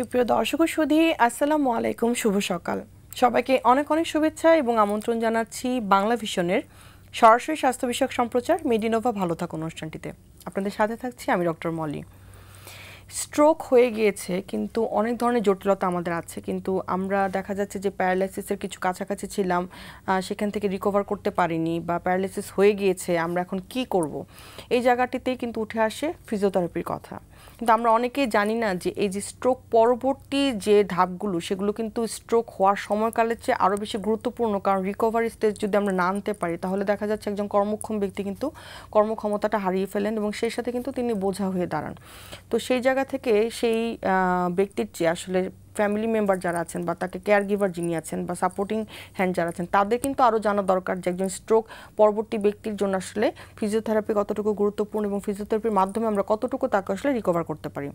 সুপ্রিয় দর্শক ও সুধী, আসসালামু আলাইকুম, শুভ সকাল। সবাইকে অনেক অনেক শুভেচ্ছা এবং আমন্ত্রণ জানাচ্ছি বাংলা ভিশনের সরাসরি স্বাস্থ্য বিষয়ক সম্প্রচার মেডিনোভা ভালো থাক অনুষ্ঠানটিতে। আপনাদের সাথে থাকছি আমি ডক্টর মলি। স্ট্রোক হয়ে গিয়েছে কিন্তু অনেক ধরনের জটিলতা আমাদের আছে, কিন্তু আমরা দেখা যাচ্ছে যে প্যারালাইসিসের কিছু কাছাকাছি ছিলাম, সেখান থেকে রিকভার করতে পারিনি বা প্যারালাইসিস হয়ে গিয়েছে, আমরা এখন কি করব। এই জায়গাটিতেই কিন্তু উঠে আসে ফিজিওথেরাপির কথা। কিন্তু আমরা অনেকেই জানি না যে এই যে স্ট্রোক পরবর্তী যে ধাপগুলো সেগুলো কিন্তু স্ট্রোক হওয়ার সময়কালের চেয়ে আরও বেশি গুরুত্বপূর্ণ, কারণ রিকভারি স্টেজ যদি আমরা না আনতে পারি তাহলে দেখা যাচ্ছে একজন কর্মক্ষম ব্যক্তি কিন্তু কর্মক্ষমতাটা হারিয়ে ফেলেন এবং সেই সাথে কিন্তু তিনি বোঝা হয়ে দাঁড়ান। তো সেই জায়গা থেকে সেই ব্যক্তির চেয়ে আসলে ফ্যামিলি মেম্বার যারা আছেন বা তাকে কেয়ার গিভার যিনি আছেন বা সাপোর্টিং হ্যান্ড যারা আছেন তাদের কিন্তু আরও জানা দরকার যে একজন স্ট্রোক পরবর্তী ব্যক্তির জন্য আসলে ফিজিওথেরাপি কতটুকু গুরুত্বপূর্ণ এবং ফিজিওথেরাপির মাধ্যমে আমরা কতটুকু তাকে আসলে রিকভার করতে পারি।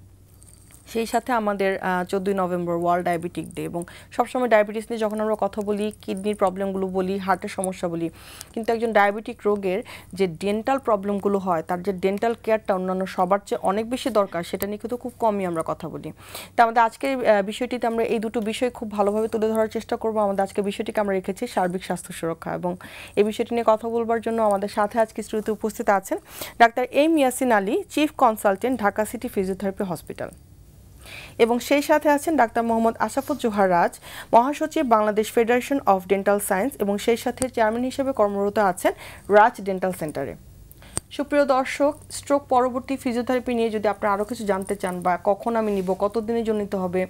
সেই সাথে আমাদের 14 নভেম্বর ওয়ার্ল্ড ডায়াবেটিক ডে, এবং সবসময় ডায়াবেটিস নিয়ে যখন আমরা কথা বলি, কিডনির প্রবলেমগুলো বলি, হার্টের সমস্যা বলি, কিন্তু একজন ডায়াবেটিক রোগের যে ডেন্টাল প্রবলেমগুলো হয় তার যে ডেন্টাল কেয়ারটা অন্যান্য সবার চেয়ে অনেক বেশি দরকার সেটা নিয়ে কিন্তু খুব কমই আমরা কথা বলি। তো আমাদের আজকের বিষয়টিতে আমরা এই দুটো বিষয় খুব ভালোভাবে তুলে ধরার চেষ্টা করব। আমাদের আজকের বিষয়টিকে আমরা রেখেছি সার্বিক স্বাস্থ্য সুরক্ষা, এবং এই বিষয়টি নিয়ে কথা বলবার জন্য আমাদের সাথে আজকে স্টুডিওতে উপস্থিত আছেন doctor M Yasin Ali, chief consultant, Dhaka city physiotherapy hospital, এবং সেই সাথে আছেন ডাক্তার মোহাম্মদ আসাফুজ্জোহা রাজ, মহাসচিব, Bangladesh federation of dental science, এবং সেই সাথে চেয়ারম্যান হিসেবে কর্মরত আছেন রাজ ডেন্টাল সেন্টারে। সুপ্রিয় দর্শক, স্ট্রোক পরবর্তী ফিজিওথেরাপি নিয়ে যদি আপনারা আরও কিছু জানতে চান বা কখন আমি নিব, কতদিনের জন্য নিতে হবে,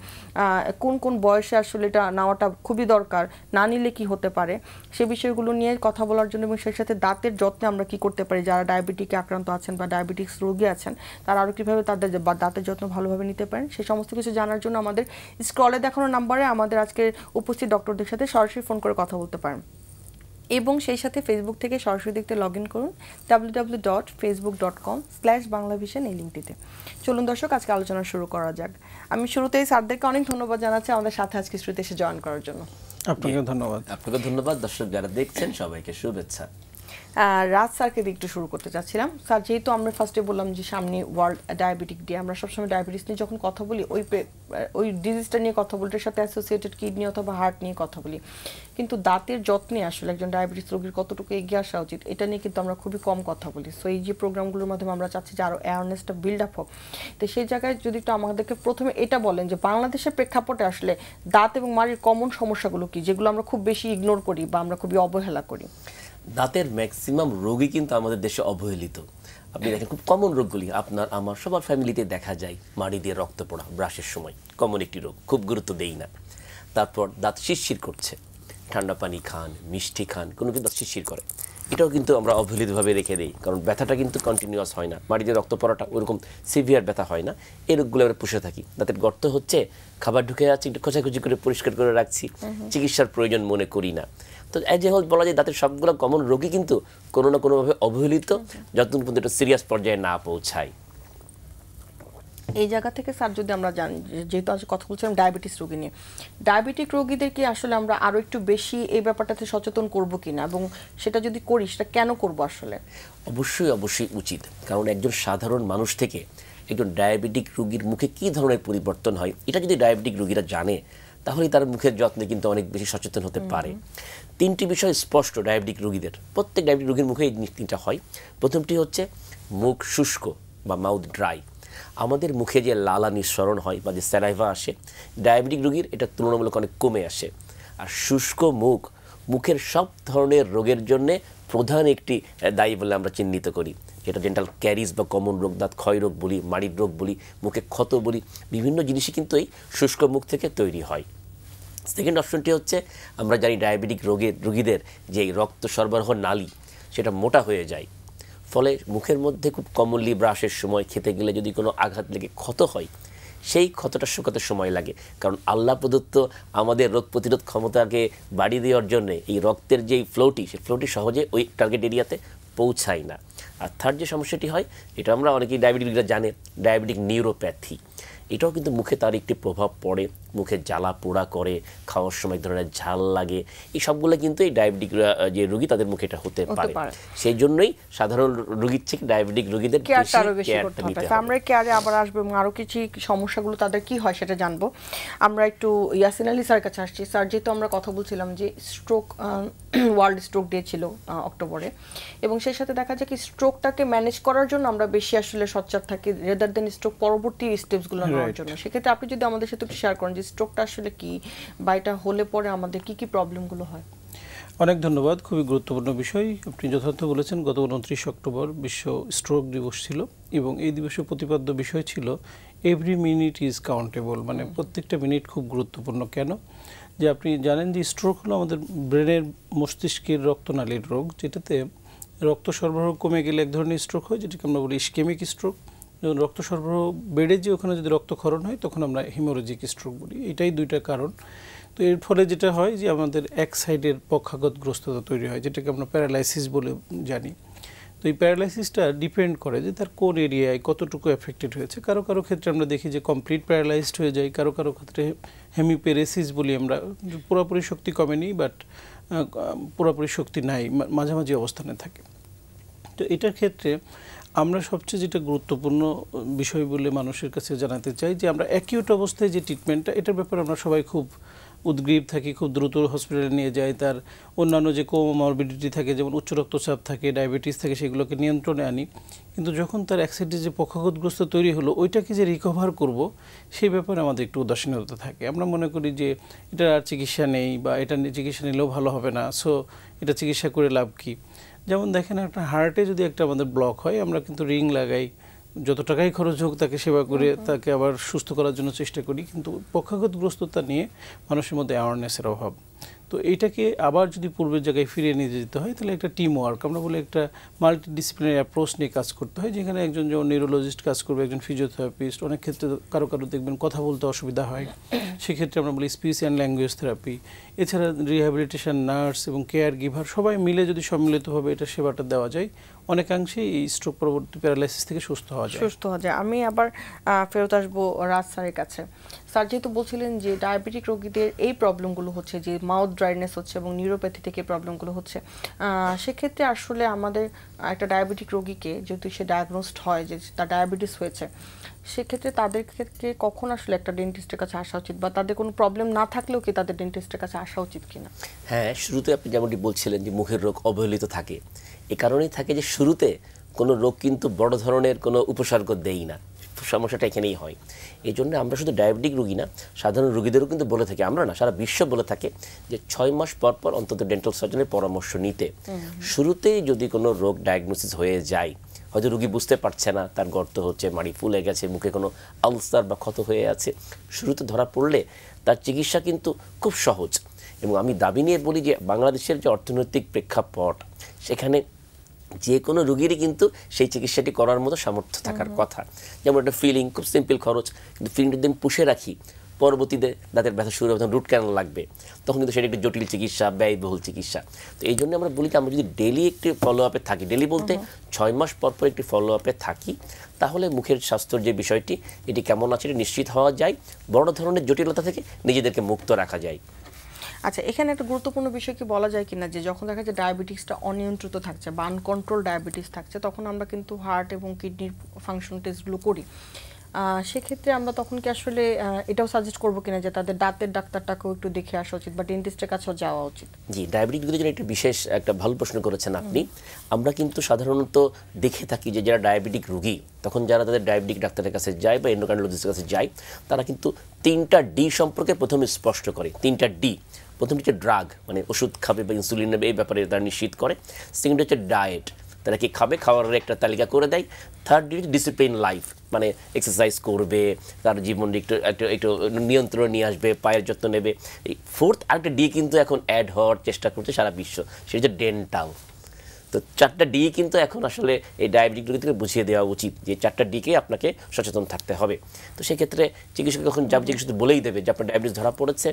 কোন কোন বয়সে আসলে এটা নেওয়াটা খুবই দরকার, না নিলে কি হতে পারে, সে বিষয়গুলো নিয়ে কথা বলার জন্য এবং সেই সাথে দাঁতের যত্নে আমরা কি করতে পারি, যারা ডায়াবেটিকে আক্রান্ত আছেন বা ডায়াবেটিক্স রোগী আছেন তারা আরও কীভাবে তাদের দাঁতের যত্ন ভালোভাবে নিতে পারেন, সেই সমস্ত কিছু জানার জন্য আমাদের স্ক্রলে দেখানো নাম্বারে আমাদের আজকের উপস্থিত ডক্টরদের সাথে সরাসরি ফোন করে কথা বলতে পারেন, এবং সেই সাথে ফেসবুক থেকে সরাসরি দেখতে লগ ইন করুন www.facebook.com/banglavision এই লিঙ্কটিতে। চলুন দর্শক, আজকে আলোচনা শুরু করা যাক। আমি শুরুতেই স্যারদেরকে অনেক ধন্যবাদ জানাচ্ছি আমাদের সাথে আজকে স্টুডিওতে এসে জয়েন করার জন্য। আপনাকে ধন্যবাদ। আপনাকে ধন্যবাদ। দর্শক যারা দেখছেন সবাইকে শুভেচ্ছা। রাজ স্যারকে দিয়ে একটু শুরু করতে চাচ্ছিলাম। স্যার, যেহেতু আমরা ফার্স্টে বললাম যে সামনে ওয়ার্ল্ড ডায়াবেটিক ডে, আমরা সবসময় ডায়াবেটিস নিয়ে যখন কথা বলি ওই ডিজিজটা নিয়ে কথা বলি, এটার সাথে অ্যাসোসিয়েটেড কিডনি অথবা হার্ট নিয়ে কথা বলি, কিন্তু দাঁতের যত্নে আসলে একজন ডায়াবেটিস রোগীর কতটুকু এগিয়ে আসা উচিত এটা নিয়ে কিন্তু আমরা খুবই কম কথা বলি। সো এই যে প্রোগ্রামগুলোর মাধ্যমে আমরা চাচ্ছি যে আরও অ্যাওয়ারনেসটা বিল্ড আপ হোক। তো সেই জায়গায় যদি একটু আমাদেরকে প্রথমে এটা বলেন যে বাংলাদেশের প্রেক্ষাপটে আসলে দাঁত এবং মাড়ির কমন সমস্যাগুলো কি, যেগুলো আমরা খুব বেশি ইগনোর করি বা আমরা খুবই অবহেলা করি। দাঁতের ম্যাক্সিমাম রোগই কিন্তু আমাদের দেশে অবহেলিত। আপনি দেখেন খুব কমন রোগগুলি আপনার আমার সবার ফ্যামিলিতে দেখা যায়। মাড়ি দিয়ে রক্ত পড়া ব্রাশের সময় কমন একটি রোগ, খুব গুরুত্ব দেই না। তারপর দাঁত শিরশির করছে, ঠান্ডা পানি খান, মিষ্টি খান, কোনো কিন্তু দাঁত শিরশির করে, এটাও কিন্তু আমরা অবহেলিতভাবে রেখে দিই, কারণ ব্যথাটা কিন্তু কন্টিনিউয়াস হয় না। মাড়ি দিয়ে রক্ত পড়াটা ওরকম সিভিয়ার ব্যথা হয় না। এই রোগগুলো আমরা পুষে থাকি। দাঁতের গর্ত হচ্ছে, খাবার ঢুকে যাচ্ছে, একটু খোঁচাখুচি করে পরিষ্কার করে রাখছি, চিকিৎসার প্রয়োজন মনে করি না। তো এই যে বলা যায় দাঁতের সবগুলো কমন রোগী কিন্তু কোনো না কোনোভাবে অবহেলিত, যতক্ষণ পর্যন্ত একটা সিরিয়াস পর্যায়ে না পৌঁছায়। এই জায়গা থেকে স্যার যদি আমরা জানি, যেহেতু আজ কথা বলছিলাম ডায়াবেটিস রোগী নিয়ে, ডায়াবেটিক রোগীদেরকে আসলে আমরা আরও একটু বেশি এই ব্যাপারটাতে সচেতন করব কিনা, এবং সেটা যদি করি সেটা কেন করব আসলে? অবশ্যই অবশ্যই উচিত, কারণ একজন সাধারণ মানুষ থেকে একজন ডায়াবেটিক রোগীর মুখে কী ধরনের পরিবর্তন হয় এটা যদি ডায়াবেটিক রোগীরা জানে তাহলে তার মুখের যত্নে কিন্তু অনেক বেশি সচেতন হতে পারে। তিনটি বিষয় স্পষ্ট ডায়াবেটিক রোগীদের, প্রত্যেক ডায়াবেটিক রোগীর মুখে এই তিনটা হয়। প্রথমটি হচ্ছে মুখ শুষ্ক বা মাউথ ড্রাই। আমাদের মুখে যে লালা নিঃসরণ হয় বা যে স্যালাইভা আসে, ডায়াবেটিক রোগীর এটা তুলনামূলক অনেক কমে আসে। আর শুষ্ক মুখ মুখের সব ধরনের রোগের জন্যে প্রধান একটি দায়ী বলে আমরা চিহ্নিত করি, যেটা ডেন্টাল ক্যারিজ বা কমন রোগ, দাঁত ক্ষয় রোগ বলি, মাড়ির রোগ বলি, মুখে ক্ষত বলি, বিভিন্ন জিনিসই কিন্তু এই শুষ্ক মুখ থেকে তৈরি হয়। সেকেন্ড অপশনটি হচ্ছে আমরা জানি ডায়াবেটিক রোগীদের যে রক্ত সরবরাহ নালী সেটা মোটা হয়ে যায়, ফলে মুখের মধ্যে খুব কমনলি ব্রাশের সময় খেতে গেলে যদি কোনো আঘাত লেগে ক্ষত হয়, সেই ক্ষতটা শুকাতে সময় লাগে, কারণ আল্লাহ প্রদত্ত আমাদের রোগ প্রতিরোধ ক্ষমতাকে বাড়িয়ে দেওয়ার জন্য এই রক্তের যেই ফ্লোটি, সেই ফ্লোটি সহজে ওই টার্গেট এরিয়াতে পৌঁছায় না। আর থার্ড যে সমস্যাটি হয়, এটা আমরা অনেকেই ডায়াবেটিকরা জানে, ডায়াবেটিক নিউরোপ্যাথি, এটাও কিন্তু মুখে তার একটি প্রভাব পড়ে। মুখে জ্বালা পোড়া করে, খাওয়ার সময় এক ধরনের ঝাল লাগে, এই সবগুলো কিন্তু এই ডায়াবেটিক যে রোগী তাদের মুখে এটা হতে পারে। সেই জন্যই সাধারণ রোগীর থেকে ডায়াবেটিক রোগীদের কেয়ারটা নিতে হবে। আমরা কেয়ারে আবার আসবো এবং আরো কিছু সমস্যাগুলো তাদের কি হয় সেটা জানবো। আমরা একটু ইয়াসিন আলী স্যার কাছে আসছি। স্যার, যেহেতু আমরা কথা বলছিলাম যে স্ট্রোক, ওয়ার্ল্ড স্ট্রোক ডে ছিল অক্টোবরে, এবং সেই সাথে দেখা যায় কি স্ট্রোকটাকে ম্যানেজ করার জন্য আমরা বেশি আসলে সোচ্চার থাকি রেদার দেন স্ট্রোক পরবর্তী স্টেপসগুলো নেওয়ার জন্য। সেক্ষেত্রে আপনি যদি আমাদের সাথে একটু শেয়ার করেন যে স্ট্রোকটা আসলে কি, বা এটা হলে পরে আমাদের কি কি প্রবলেমগুলো হয়। অনেক ধন্যবাদ, খুবই গুরুত্বপূর্ণ বিষয়। আপনি যথার্থ বলেছেন, গত 29 অক্টোবর বিশ্ব স্ট্রোক দিবস ছিল এবং এই দিবসের প্রতিপাদ্য বিষয় ছিল এভরি মিনিট ইজ কাউন্টেবল, মানে প্রত্যেকটা মিনিট খুব গুরুত্বপূর্ণ। কেন? যে আপনি জানেন যে স্ট্রোক হলো আমাদের ব্রেনের মস্তিষ্কের রক্তনালীর রোগ, যেটাতে রক্ত সরবরাহ কমে গেলে এক ধরনের স্ট্রোক হয়, যেটাকে আমরা বলি ইসকেমিক স্ট্রোক। যখন রক্ত সরবরাহ বেড়ে যে ওখানে যদি রক্তক্ষরণ হয় তখন আমরা হেমোরেজিক স্ট্রোক বলি। এটাই দুইটা কারণ। তো এর ফলে যেটা হয় যে আমাদের এক সাইডের পক্ষাঘাতগ্রস্ততা তৈরি হয়, যেটাকে আমরা প্যারালাইসিস বলে জানি। তো এই প্যারালাইসিসটা ডিপেন্ড করে যে তার কোন এরিয়ায় কতটুকু এফেক্টেড হয়েছে। কারো কারো ক্ষেত্রে আমরা দেখি যে কমপ্লিট প্যারালাইজড হয়ে যায়, কারো কারো ক্ষেত্রে হেমিপ্যারেসিস বলি আমরা, পুরোপুরি শক্তি কমেনি বাট পুরোপুরি শক্তি নাই, মাঝামাঝি অবস্থানে থাকে। তো এটার ক্ষেত্রে আমরা সবচেয়ে যেটা গুরুত্বপূর্ণ বিষয় বলে মানুষের কাছে জানাতে চাই যে আমরা অ্যাকিউট অবস্থায় যে ট্রিটমেন্টটা, এটার ব্যাপারে আমরা সবাই খুব উদ্গ্রীব থাকি, খুব দ্রুত হসপিটালে নিয়ে যায়। তার অন্যান্য যে কোমরবিডিটি থাকে, যেমন উচ্চ রক্তচাপ থাকে, ডায়াবেটিস থাকে, সেগুলোকে নিয়ন্ত্রণে আনি। কিন্তু যখন তার অ্যাক্সিডেন্টে যে পক্ষাঘাতগ্রস্ত তৈরি হলো, ওইটাকে যে রিকভার করব সেই ব্যাপারে আমাদের একটু উদাসীনতা থাকে। আমরা মনে করি যে এটার আর চিকিৎসা নেই, বা এটা চিকিৎসা নিলেও ভালো হবে না, সো এটা চিকিৎসা করে লাভ কী। যেমন দেখেন, একটা হার্টে যদি একটা আমাদের ব্লক হয়, আমরা কিন্তু রিং লাগাই, যত টাকাই খরচ হোক তাকে সেবা করে তাকে আবার সুস্থ করার জন্য চেষ্টা করি, কিন্তু পক্ষাঘাতগ্রস্ততা নিয়ে মানুষের মধ্যে অ্যাওয়ারনেসের অভাব। তো এইটাকে আবার যদি পূর্বের জায়গায় ফিরিয়ে নিয়ে যেতে হয়, তাহলে একটা টিম ওয়ার্ক, আমরা বলে একটা মাল্টিডিসিপ্লিনারি অ্যাপ্রোচ নিয়ে কাজ করতে হয়, যেখানে একজন যেমন নিউরোলজিস্ট কাজ করবে, একজন ফিজিওথেরাপিস্ট, অনেক ক্ষেত্রে কারো কারো দেখবেন কথা বলতে অসুবিধা হয়, সেক্ষেত্রে আমরা বলি স্পিচ অ্যান্ড ল্যাঙ্গুয়েজ থেরাপি। এছাড়া রিহ্যাবিলিটেশন নার্স এবং কেয়ার গিভার সবাই মিলে যদি সম্মিলিতভাবে এটা সেবাটা দেওয়া যায়, অনেকাংশেই এই স্ট্রোক পরবর্তী প্যারালাইসিস থেকে সুস্থ হওয়া যায়। আমি আবার ফেরত আসবো রাজ স্যারের কাছে। স্যার, যেহেতু বলছিলেন যে ডায়াবেটিক রোগীদের এই প্রবলেমগুলো হচ্ছে, যে মাউথ ড্রাইনেস হচ্ছে এবং নিউরোপ্যাথি থেকে প্রবলেমগুলো হচ্ছে, সেক্ষেত্রে আসলে আমাদের একটা ডায়াবেটিক রোগীকে যদি সে ডায়াগনোসড হয় যে তার ডায়াবেটিস হয়েছে, সেক্ষেত্রে তাদেরকে কখন আসলে একটা ডেন্টিস্টের কাছে আসা উচিত, বা তাদের কোনো প্রবলেম না থাকলেও কি তাদের ডেন্টিস্টের কাছে আসা উচিত কিনা? হ্যাঁ, শুরুতে আপনি যেমনটি বলছিলেন যে মুখের রোগ অবহেলিত থাকে, এ কারণেই থাকে যে শুরুতে কোনো রোগ কিন্তু বড় ধরনের কোনো উপসর্গ দেই না, সমস্যাটা এখানেই হয়। এই জন্য আমরা শুধু ডায়াবেটিক রোগী না, সাধারণ রোগীদেরও কিন্তু বলে থাকি, আমরা না সারা বিশ্ব বলে থাকে যে 6 মাস পর পর অন্তত ডেন্টাল সার্জনের পরামর্শ নিতে। শুরুতেই যদি কোনো রোগ ডায়াগনোসিস হয়ে যায়, হয়তো রোগী বুঝতে পারছে না তার গর্ত হচ্ছে, মাড়ি ফুলে গেছে, মুখে কোনো আলসার বা ক্ষত হয়ে আছে, শুরুতে ধরা পড়লে তার চিকিৎসা কিন্তু খুব সহজ। এবং আমি দাবি নিয়ে বলি যে বাংলাদেশের যে অর্থনৈতিক প্রেক্ষাপট, সেখানে যে কোনো রোগীরই কিন্তু সেই চিকিৎসাটি করার মতো সামর্থ্য থাকার কথা। যেমন একটা ফিলিং, খুব সিম্পল খরচ, কিন্তু ফিলিংটা যদি আমি পুষে রাখি, পরবর্তীতে দাঁতের ব্যথা শুরু হবে, রুট ক্যানাল লাগবে, তখন কিন্তু সেটা একটি জটিল চিকিৎসা, ব্যয়বহুল চিকিৎসা। তো এই জন্য আমরা বলি যে আমরা যদি ডেলি একটি ফলো আপে থাকি, ডেলি বলতে 6 মাস পর পর একটি ফলো আপে থাকি, তাহলে মুখের স্বাস্থ্যের যে বিষয়টি এটি কেমন আছে এটা নিশ্চিত হওয়া যায়, বড় ধরনের জটিলতা থেকে নিজেদেরকে মুক্ত রাখা যায়। আচ্ছা, এখানে একটা গুরুত্বপূর্ণ বিষয় কি বলা যায় কিনা, যে যখন দেখা যায় ডায়াবেটিসটা অনিয়ন্ত্রিত থাকছে বা আনকন্ট্রোল ডায়াবেটিস থাকছে, তখন আমরা কিন্তু হার্ট এবং কিডনির ফাংশন টেস্টগুলো করি। সেক্ষেত্রে আমরা তখন কি আসলে এটাও সাজেস্ট করবো কিনা যে তাদের দাঁতের ডাক্তারটাকেও একটু দেখে আসা উচিত বা ডেন্টিস্টের কাছেও যাওয়া উচিত? জি, ডায়াবেটিকদের জন্য একটা বিশেষ একটা ভালো প্রশ্ন করেছেন আপনি। আমরা কিন্তু সাধারণত দেখে থাকি যে যারা ডায়াবেটিক রোগী, তখন যারা তাদের ডায়াবেটিক ডাক্তারের কাছে যায় বা এন্ডোক্রাইনোলজিস্টের কাছে যায়, তারা কিন্তু 3টা ডি সম্পর্কে প্রথমে স্পষ্ট করে। 3টা ডি, প্রথমটি হচ্ছে ড্রাগ, মানে ওষুধ খাবে বা ইনসুলিন নেবে, এই ব্যাপারে তারা নিশ্চিত করে। সেকেন্ড হচ্ছে ডায়েট, তারা কি খাবে, খাওয়ার একটা তালিকা করে দেয়। থার্ড হচ্ছে ডিসিপ্লিন লাইফ, মানে এক্সারসাইজ করবে, তার জীবন একটু নিয়ন্ত্রণ নিয়ে আসবে, পায়ের যত্ন নেবে। এই ফোর্থ আরেকটা ডি কিন্তু এখন অ্যাড হওয়ার চেষ্টা করছে সারা বিশ্ব, সেটা হচ্ছে ডেন্টাল। তো 4টা ডি কিন্তু এখন আসলে এই ডায়াবেটিক রোগীদেরকে বুঝিয়ে দেওয়া উচিত যে 4টা ডিকে আপনাকে সচেতন থাকতে হবে। তো সেক্ষেত্রে চিকিৎসক যখন যাবে, চিকিৎসক বলেই দেবে যে আপনার ডায়াবেটিস ধরা পড়েছে,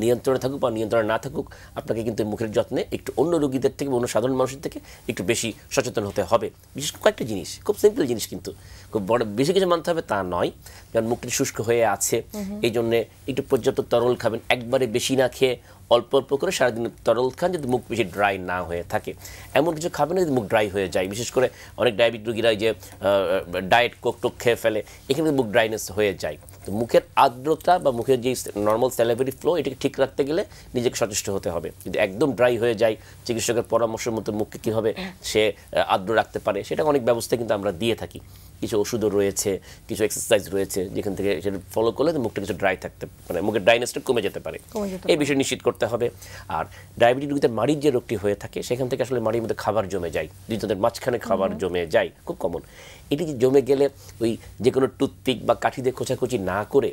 নিয়ন্ত্রণে থাকুক বা নিয়ন্ত্রণে না থাকুক, আপনাকে কিন্তু মুখের যত্নে একটু অন্য রোগীদের থেকে, অন্য সাধারণ মানুষের থেকে একটু বেশি সচেতন হতে হবে। বিশেষ কয়েকটা জিনিস, খুব সিম্পল জিনিস, কিন্তু খুব বড় বেশি কিছু মানতে হবে তা নয়। যেমন মুখটি শুষ্ক হয়ে আছে, এই জন্যে একটু পর্যাপ্ত তরল খাবেন, একবারে বেশি না খেয়ে অল্প অল্প করে সারাদিন তরল খান, যদি মুখ বেশি ড্রাই না হয়ে থাকে। এমন কিছু খাবেন না যদি মুখ ড্রাই হয়ে যায়। বিশেষ করে অনেক ডায়াবেটিক রোগীরা যে ডায়েট কোক টোক খেয়ে ফেলে, এখানে মুখ ড্রাইনেস হয়ে যায়। তো মুখের আর্দ্রতা বা মুখের যে নর্মাল স্যালাইভারি ফ্লো, এটাকে ঠিক রাখতে গেলে নিজেকে সচেষ্ট হতে হবে। যদি একদম ড্রাই হয়ে যায়, চিকিৎসকের পরামর্শের মতো মুখকে কীভাবে সে আর্দ্র রাখতে পারে, সেটা অনেক ব্যবস্থা কিন্তু আমরা দিয়ে থাকি। কিছু ওষুধও রয়েছে, কিছু এক্সারসাইজ রয়েছে, যেখান থেকে সেটা ফলো করলে মুখটা কিছু ড্রাই থাকতে, মানে মুখের ড্রাইনেসটা কমে যেতে পারে। এই বিষয় নিশ্চিত করতে হবে। আর ডায়াবেটিস রোগীদের মাড়ির যে রোগটি হয়ে থাকে, সেখান থেকে আসলে মাড়ির মধ্যে খাবার জমে যায়, দুধের মাঝখানে খাবার জমে যায়, খুব কমন। এটি জমে গেলে ওই যে কোনো টুথপিক বা কাঠি দিয়ে খোঁচাখুচি না করে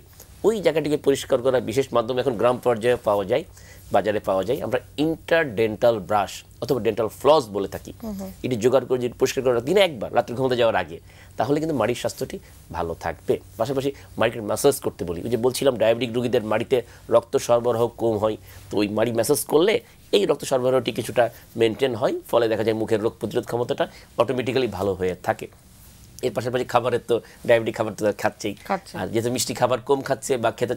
ওই জায়গাটিকে পরিষ্কার করার বিশেষ মাধ্যম এখন গ্রাম পর্যায়ে পাওয়া যায়, বাজারে পাওয়া যায়। আমরা ইন্টারডেন্টাল ব্রাশ অথবা ডেন্টাল ফ্লস বলে থাকি। এটি জোগাড় করে যদি পরিষ্কার করা দিনে একবার রাত্রে ঘুমোতে যাওয়ার আগে, তাহলে কিন্তু মাড়ির স্বাস্থ্যটি ভালো থাকবে। পাশাপাশি মাড়িকে ম্যাসাজ করতে বলি। ওই যে বলছিলাম ডায়াবেটিক রোগীদের মাড়িতে রক্ত সরবরাহ কম হয়, তো ওই মাড়ি ম্যাসাজ করলে এই রক্ত সরবরাহটি কিছুটা মেনটেন হয়, ফলে দেখা যায় মুখের রোগ প্রতিরোধ ক্ষমতাটা অটোমেটিক্যালি ভালো হয়ে থাকে। এর পাশাপাশি খাবারের তো ডায়াবেটিক খাবার তো খাচ্ছেই, আর যেহেতু মিষ্টি খাবার কম খাচ্ছে বা খেতে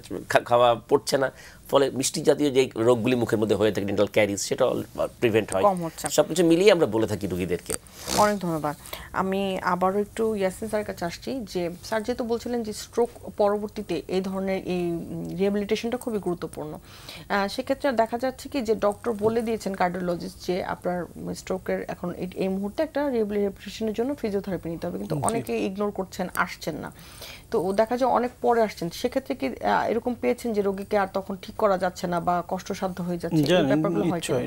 খাওয়া পড়ছে না, ফলে মিষ্টি জাতীয় যে রোগগুলি মুখের মধ্যে হয়ে থাকে, ডেন্টাল ক্যারিজ, সেটা প্রিভেন্ট হয়। সবকিছু মিলিয়ে আমরা বলে থাকি রোগীদেরকে। অনেক ধন্যবাদ। আমি আবারও একটু ইয়াসিন স্যারের কাছে আসছি, যে স্যার যেহেতু বলছিলেন যে স্ট্রোক পরবর্তীতে এই ধরনের এই রিহ্যাবিলিটেশনটা খুবই গুরুত্বপূর্ণ, সেক্ষেত্রে দেখা যাচ্ছে কি যে ডক্টর বলে দিয়েছেন, কার্ডিওলজিস্ট, যে আপনার স্ট্রোকের এখন এই মুহূর্তে একটা রিহ্যাবিলিটেশনের জন্য ফিজিওথেরাপি নিতে হবে, কিন্তু অনেকে ইগনোর করছেন, আসছেন না। তো দেখা যায় অনেক পরে আসছেন, সেক্ষেত্রে কি এরকম পেয়েছেন যে রোগীকে আর তখন ঠিক করা যাচ্ছে না বা কষ্টসাধ্য হয়ে যাচ্ছে?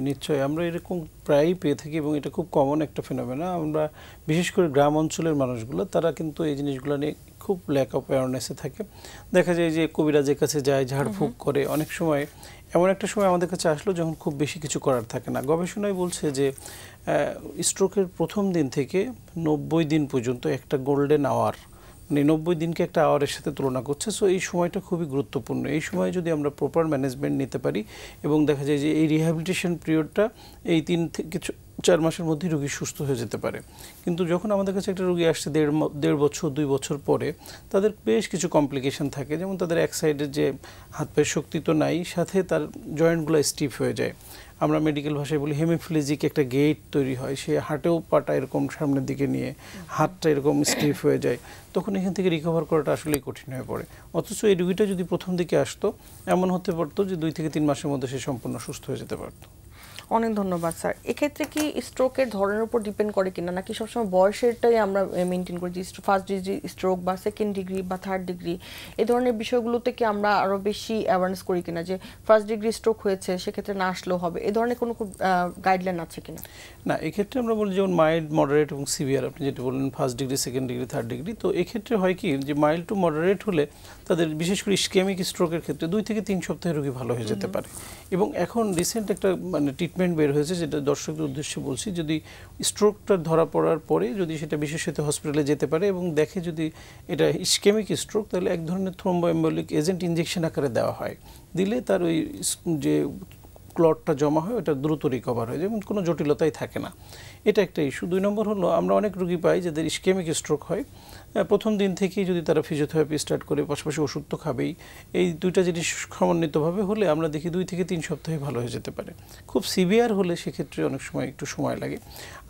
নিশ্চয়ই আমরা এরকম প্রায়ই পেয়ে থাকি এবং এটা খুব কমন একটা ফেনোমেনা। আমরা বিশেষ করে গ্রাম অঞ্চলের মানুষগুলো, তারা কিন্তু এই জিনিসগুলো নিয়ে খুব ল্যাক অফ অ্যাওয়ারনেসে থাকে। দেখা যায় যে কবিরাজের কাছে যায়, ঝাড়ফুঁক করে। অনেক সময় এমন একটা সময় আমাদের কাছে আসলো যখন খুব বেশি কিছু করার থাকে না। গবেষণায় বলছে যে স্ট্রোকের প্রথম দিন থেকে 90 দিন পর্যন্ত একটা গোল্ডেন আওয়ার, মানে 90 দিনকে একটা আওয়ারের সাথে তুলনা করছে। সো এই সময়টা খুবই গুরুত্বপূর্ণ। এই সময় যদি আমরা প্রপার ম্যানেজমেন্ট নিতে পারি এবং দেখা যায় যে এই রিহ্যাবিলিটেশন পিরিয়ডটা এই 3 থেকে 4 মাসের মধ্যে রোগী সুস্থ হয়ে যেতে পারে। কিন্তু যখন আমাদের কাছে একটা রোগী আসছে 1.5 বছর 2 বছর পরে, তাদের বেশ কিছু কমপ্লিকেশন থাকে। যেমন তাদের এক সাইডের যে হাত পায়ের শক্তি তো নাই, সাথে তার জয়েন্টগুলো স্টিফ হয়ে যায়। আমরা মেডিকেল ভাষায় বলি হেমিফ্লেজিক একটা গেট তৈরি হয়, সে হাঁটেও পাটা এরকম সামনের দিকে নিয়ে হাতটা এরকম স্টিফ হয়ে যায়। তখন এখান থেকে রিকভার করাটা আসলেই কঠিন হয়ে পড়ে। অথচ এই রোগীটা যদি প্রথম দিকে আসতো, এমন হতে পারতো যে 2 থেকে 3 মাসের মধ্যে সে সম্পূর্ণ সুস্থ হয়ে যেতে পারতো। অনেক ধন্যবাদ স্যার। এক্ষেত্রে কি স্ট্রোকের ধরনের উপর ডিপেন্ড করে কিনা, নাকি সবসময় বয়সেরটাই আমরা মেনটেন করি, যে ফার্স্ট ডিগ্রি স্ট্রোক বা সেকেন্ড ডিগ্রি বা থার্ড ডিগ্রি, এই ধরনের বিষয়গুলোতে কি আমরা আরও বেশি অ্যাওয়ারনেস করি কিনা, যে ফার্স্ট ডিগ্রি স্ট্রোক হয়েছে সেক্ষেত্রে না আসলেও হবে, এই ধরনের কোনো গাইডলাইন আছে কিনা? না, এক্ষেত্রে আমরা বলি যেমন মাইল্ড, মডারেট এবং সিভিয়ার, আপনি যেটা বললেন first degree, second degree, third degree. তো এক্ষেত্রে হয় কি যে মাইল্ড টু মডারেট হলে তাদের, বিশেষ করে ইসকেমিক স্ট্রোকের ক্ষেত্রে 2 থেকে 3 সপ্তাহে রোগী ভালো হয়ে যেতে পারে। এবং এখন রিসেন্ট একটা মানে ট্রিটমেন্ট বের হয়েছে, যেটা দর্শকদের উদ্দেশ্যে বলছি, যদি স্ট্রোকটা ধরা পড়ার পরে যদি সেটা বিশেষত হসপিটালে যেতে পারে এবং দেখে যদি এটা ইসকেমিক স্ট্রোক, তাহলে এক ধরনের থ্রোম্বোএম্বোলিক এজেন্ট ইনজেকশন আকারে দেওয়া হয়। দিলে তার ওই যে ক্লটটা জমা হয় ওটা দ্রুত রিকভার হয়, যেমন কোনো জটিলতাই থাকে না। এটা একটা ইস্যু। 2 নম্বর হলো, আমরা অনেক রোগী পাই যাদের ইসকেমিক স্ট্রোক হয়, প্রথম দিন থেকেই যদি তারা ফিজিওথেরাপি স্টার্ট করে, পাশাপাশি ওষুধ তো খাবেই, এই 2টা জিনিস সমন্বিতভাবে হলে আমরা দেখি 2 থেকে 3 সপ্তাহে ভালো হয়ে যেতে পারে। খুব সিভিয়ার হলে সেক্ষেত্রে অনেক সময় একটু সময় লাগে।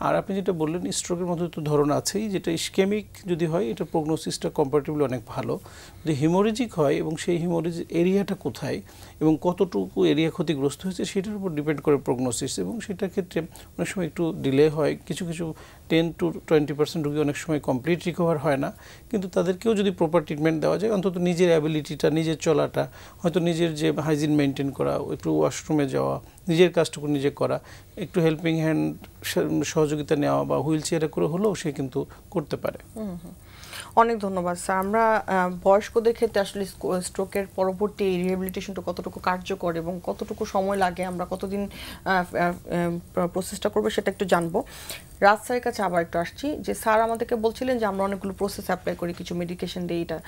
আর আপনি যেটা বললেন, স্ট্রোকের মধ্যে তো ধরন আছেই, যেটা ইসকেমিক যদি হয় এটা প্রগনোসিসটা কম্পারেটিভলি অনেক ভালো। যদি হিমোরেজিক হয় এবং সেই হিমোরেজ এরিয়াটা কোথায় এবং কতটুকু এরিয়া ক্ষতিগ্রস্ত হয়েছে সেটার উপর ডিপেন্ড করে প্রগনোসিস, এবং সেটার ক্ষেত্রে অনেক সময় একটু ডিলে হয়। কিছু 10 to 20% রোগী অনেক সময় কমপ্লিট রিকভার হয় না, কিন্তু তাদেরকেও যদি প্রপার ট্রিটমেন্ট দেওয়া যায়, অন্তত নিজের অ্যাবিলিটিটা, নিজের চলাটা, হয়তো নিজের যে হাইজিন মেনটেন করা, একটু ওয়াশরুমে যাওয়া, নিজের কাজটুকু নিজে করা, একটু হেল্পিং হ্যান্ড সহযোগিতা নেওয়া বা হুইল চেয়ারে করে হলেও সে কিন্তু করতে পারে। অনেক ধন্যবাদ স্যার। আমরা বয়স্কদের ক্ষেত্রে আসলে স্ট্রোকের পরবর্তী রিহ্যাবিলিটেশনটা কতটুকু কার্যকর এবং কতটুকু সময় লাগে, আমরা কতদিন প্রসেসটা করবো সেটা একটু জানবো। রাজ স্যারের কাছে আবার একটু আসছি, যে স্যার আমাদেরকে বলছিলেন যে আমরা অনেকগুলো প্রসেস অ্যাপ্লাই করি, কিছু মেডিকেশন দিই, এটা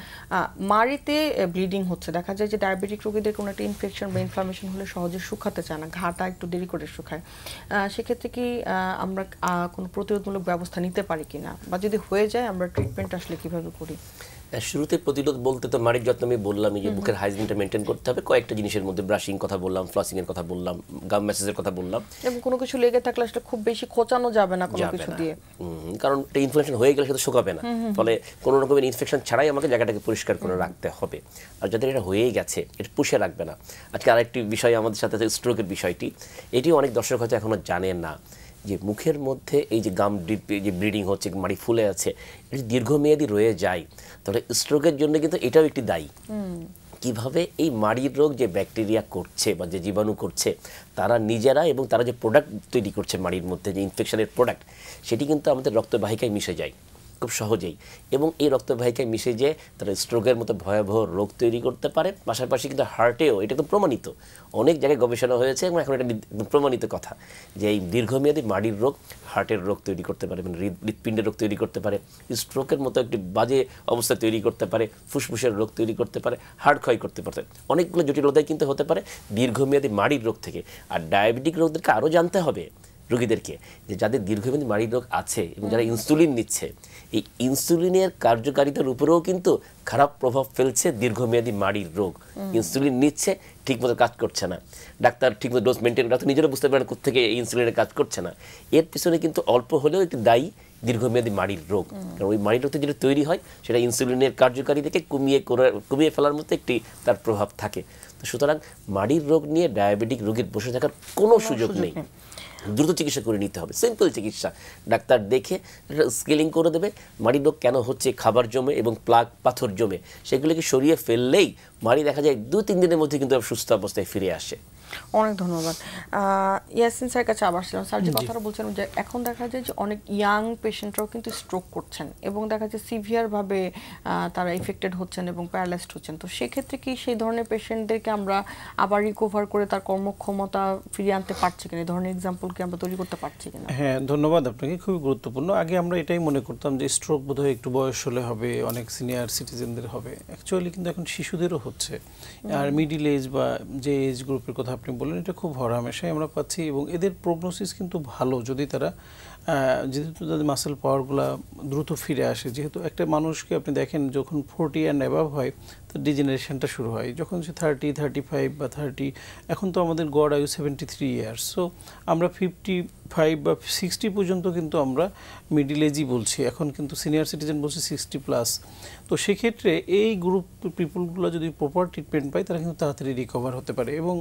মাড়িতে ব্লিডিং হচ্ছে, দেখা যায় যে ডায়াবেটিক রোগীদের কোনো একটা ইনফেকশন বা ইনফ্লামেশন হলে সহজে শুকাতে চায় না, ঘাটা একটু দেরি করে শুকায়। সেক্ষেত্রে কি আমরা কোনো প্রতিরোধমূলক ব্যবস্থা নিতে পারি কিনা, বা যদি হয়ে যায় আমরা ট্রিটমেন্ট আসলে কিভাবে করি? শুরুতে প্রতিরোধ বলতে তো মাড়ির যত্ন আমি বললাম, যে মুখের হাইজিনটা মেনটেন করতে হবে, কয়েকটা জিনিসের মধ্যে ব্রাশিং কথা বললাম, ফ্লসিং এর কথা বললাম, গাম ম্যাসেজের কথা বললাম। এবং কোনো কিছু লেগে থাকলে আসলে খুব বেশি খোঁচানো যাবে না কোনো কিছু দিয়ে, কারণ এটা ইনফ্লামেশন হয়ে গেলে সেটা শুকাবে না, ফলে কোনো রকমের ইনফেকশন ছাড়াই আমাকে জায়গাটাকে পরিষ্কার করে রাখতে হবে। আর যাদের এটা হয়েই গেছে এটা পুষে রাখবে না। আজকে আরেকটি বিষয় আমাদের সাথে আছে স্ট্রোকের বিষয়টি, এটিও অনেক দর্শক হয়তো এখনো জানে না, যে মুখের মধ্যে এই যে গাম যে ব্লিডিং হচ্ছে, মাড়ি ফুলে আছে, এটি দীর্ঘমেয়াদী রয়ে যায়, তাহলে স্ট্রোকের জন্য কিন্তু এটাও একটি দায়ী। কিভাবে এই মাড়ির রোগ যে ব্যাকটেরিয়া করছে বা যে জীবাণু করছে তারা নিজেরা, এবং তারা যে প্রোডাক্ট তৈরি করছে মাড়ির মধ্যে, যে ইনফেকশনের প্রোডাক্ট, সেটি কিন্তু আমাদের রক্তবাহিকায় মিশে যায় খুব সহজেই, এবং এই রক্তবাহিকায় মিশে যেয়ে তারা স্ট্রোকের মতো ভয়াবহ রোগ তৈরি করতে পারে। পাশাপাশি কিন্তু হার্টেও এটা একদম প্রমাণিত, অনেক জায়গায় গবেষণা হয়েছে এবং এখন এটা প্রমাণিত কথা যে এই দীর্ঘমেয়াদী মাড়ির রোগ হার্টের রোগ তৈরি করতে পারে, মানে হৃৎপিণ্ডের রোগ তৈরি করতে পারে, স্ট্রোকের মতো একটি বাজে অবস্থা তৈরি করতে পারে, ফুসফুসের রোগ তৈরি করতে পারে, হার্ট ক্ষয় করতে পারে, অনেকগুলো জটিলতাই কিন্তু হতে পারে দীর্ঘমেয়াদী মাড়ির রোগ থেকে। আর ডায়াবেটিক রোগদেরকে আরও জানতে হবে রোগীদেরকে, যে যাদের দীর্ঘমেয়াদী মাড়ির রোগ আছে এবং যারা ইনসুলিন নিচ্ছে, এই ইনসুলিনের কার্যকারিতার উপরেও কিন্তু খারাপ প্রভাব ফেলছে দীর্ঘমেয়াদী মাড়ির রোগ। ইনসুলিন নিচ্ছে, ঠিকমতো কাজ করছে না, ডাক্তার ঠিকমতো ডোজ মেনটেন করে, নিজেরা বুঝতে পারে কোথেকে এই ইনসুলিনের কাজ করছে না, এর পিছনে কিন্তু অল্প হলেও একটি দায়ী দীর্ঘমেয়াদী মাড়ির রোগ। কারণ ওই মাড়ির রোগটা যেটা তৈরি হয় সেটা ইনসুলিনের কার্যকারিতাকে কমিয়ে ফেলার মতো একটি তার প্রভাব থাকে। তো সুতরাং মাড়ির রোগ নিয়ে ডায়াবেটিক রোগীর বসে থাকার কোনো সুযোগ নেই, দ্রুত চিকিৎসা করে নিতে হবে, সিম্পল চিকিৎসা। ডাক্তার দেখে স্কেলিং করে দেবে, মাড়ির রোগ কেন হচ্ছে, খাবার জমে এবং প্লাগ পাথর জমে, সেগুলোকে সরিয়ে ফেললেই মাড়ি দেখা যায় 2-3 দিনের মধ্যে কিন্তু সুস্থ অবস্থায় ফিরে আসে। অনেক ধন্যবাদ। ইয়াসিন স্যার কাছে আবার ছিলাম, স্যার যে কথাটা বলছেন যে এখন দেখা যায় যে অনেক ইয়াং পেশেন্টরাও কিন্তু স্ট্রোক করছেন এবং দেখা যায় সিভিয়ারভাবে তারা এফেক্টেড হচ্ছেন এবং প্যারালাইজড হচ্ছেন। তো সেক্ষেত্রে কি সেই ধরনের পেশেন্টদেরকে আমরা আবার রিকভার করে তার কর্মক্ষমতা ফিরিয়ে আনতে পারছি কিনা, এই ধরনের এক্সাম্পল কি আমরা তৈরি করতে পারছি কিনা? হ্যাঁ, ধন্যবাদ আপনাকে, খুবই গুরুত্বপূর্ণ। আগে আমরা এটাই মনে করতাম যে স্ট্রোক বোধহয় একটু বয়স হলে হবে, অনেক সিনিয়র সিটিজেনদের হবে, অ্যাকচুয়ালি কিন্তু এখন শিশুদেরও হচ্ছে। আর মিডিল এজ বা যে এজ গ্রুপের কথা আপনি বললেন, এটা খুব হরহামেশাই আমরা পাচ্ছি, এবং এদের প্রগনোসিস কিন্তু ভালো যদি তারা যেহেতু তাদের মাসেল পাওয়ারগুলো দ্রুত ফিরে আসে। যেহেতু একটা মানুষকে আপনি দেখেন যখন 40 অ্যান্ড অ্যাবাভ হয় তার ডিজেনারেশনটা শুরু হয়, যখন সে 30, 35 বা 30, এখন তো আমাদের গড় আয়ু 73 ইয়ার্স, সো আমরা 55 বা 60 পর্যন্ত কিন্তু আমরা মিডিল এজই বলছি, এখন কিন্তু সিনিয়র সিটিজেন বলছি 60+। তো সেক্ষেত্রে এই গ্রুপ পিপুলগুলো যদি প্রপার ট্রিটমেন্ট পায় তারা কিন্তু তাড়াতাড়ি রিকভার হতে পারে। এবং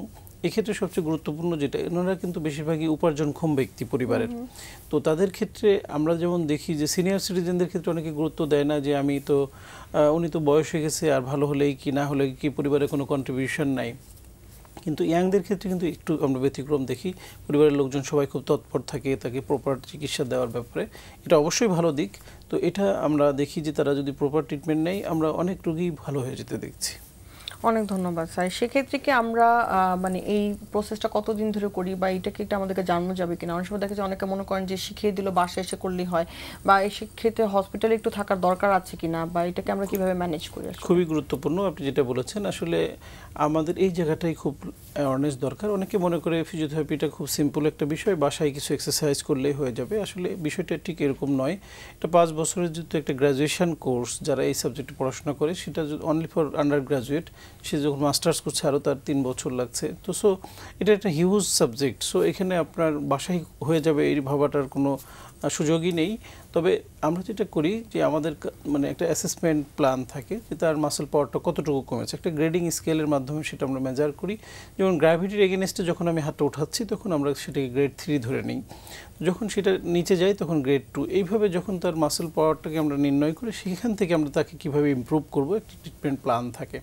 এক্ষেত্রে সবচেয়ে গুরুত্বপূর্ণ যেটা, ওনারা কিন্তু বেশিরভাগই উপার্জনক্ষম ব্যক্তি পরিবারের। তো তাদের ক্ষেত্রে আমরা যেমন দেখি যে সিনিয়র সিটিজেনদের ক্ষেত্রে অনেকে গুরুত্ব দেয় না, যে আমি তো উনি তো বয়স হয়ে গেছে, আর ভালো হলেই কি না হলে কি পরিবারে কোনো কন্ট্রিবিউশন নাই। কিন্তু ইয়াংদের ক্ষেত্রে কিন্তু একটু আমরা ব্যতিক্রম দেখি, পরিবারের লোকজন সবাই খুব তৎপর থাকে তাকে প্রপার চিকিৎসা দেওয়ার ব্যাপারে, এটা অবশ্যই ভালো দিক। তো এটা আমরা দেখি যে তারা যদি প্রপার ট্রিটমেন্ট নেয়, আমরা অনেক রোগী ভালো হয়ে যেতে দেখছি। অনেক ধন্যবাদ স্যার। সেক্ষেত্রে কি আমরা মানে এই প্রসেসটা কতদিন ধরে করি, বা এটাকে একটু আমাদেরকে জানানো যাবে কিনা? অনেক সময় দেখা যায় অনেকে মনে করেন যে শিখিয়ে দিল বাসায় এসে করলেই হয়, বা এই সেক্ষেত্রে হসপিটালে একটু থাকার দরকার আছে কিনা, বা এটাকে আমরা কিভাবে ম্যানেজ করি? খুবই গুরুত্বপূর্ণ আপনি যেটা বলেছেন, আসলে আমাদের এই জায়গাটাই খুব অ্যাওয়ারনেস দরকার। অনেকে মনে করে ফিজিওথেরাপিটা খুব সিম্পল একটা বিষয়, বাসায় কিছু এক্সারসাইজ করলেই হয়ে যাবে, আসলে বিষয়টা ঠিক এরকম নয়। এটা 5 বছরের যেহেতু একটা গ্র্যাজুয়েশন কোর্স, যারা এই সাবজেক্টে পড়াশোনা করে সেটা অনলি ফর আন্ডার গ্র্যাজুয়েট, সে যখন মাস্টার্স করছে আরও তার 3 বছর লাগছে। তো সো এটা একটা হিউজ সাবজেক্ট, সো এখানে আপনার বাসায় হয়ে যাবে এই ভাবাটার কোনো সুযোগই নেই। তবে আমরা যেটা করি যে আমাদের মানে একটা অ্যাসেসমেন্ট প্ল্যান থাকে যে তার মাসেল পাওয়ারটা কতটুকু কমেছে, একটা গ্রেডিং স্কেলের মাধ্যমে সেটা আমরা মেজার করি। যেমন গ্র্যাভিটির এগেনস্টে যখন আমি হাতটা উঠাচ্ছি তখন আমরা সেটাকে গ্রেড 3 ধরে নিই, যখন সেটা নিচে যায় তখন গ্রেড 2, এইভাবে যখন তার মাসেল পাওয়ারটাকে আমরা নির্ণয় করি সেখান থেকে আমরা তাকে কীভাবে ইমপ্রুভ করবো একটা ট্রিটমেন্ট প্ল্যান থাকে।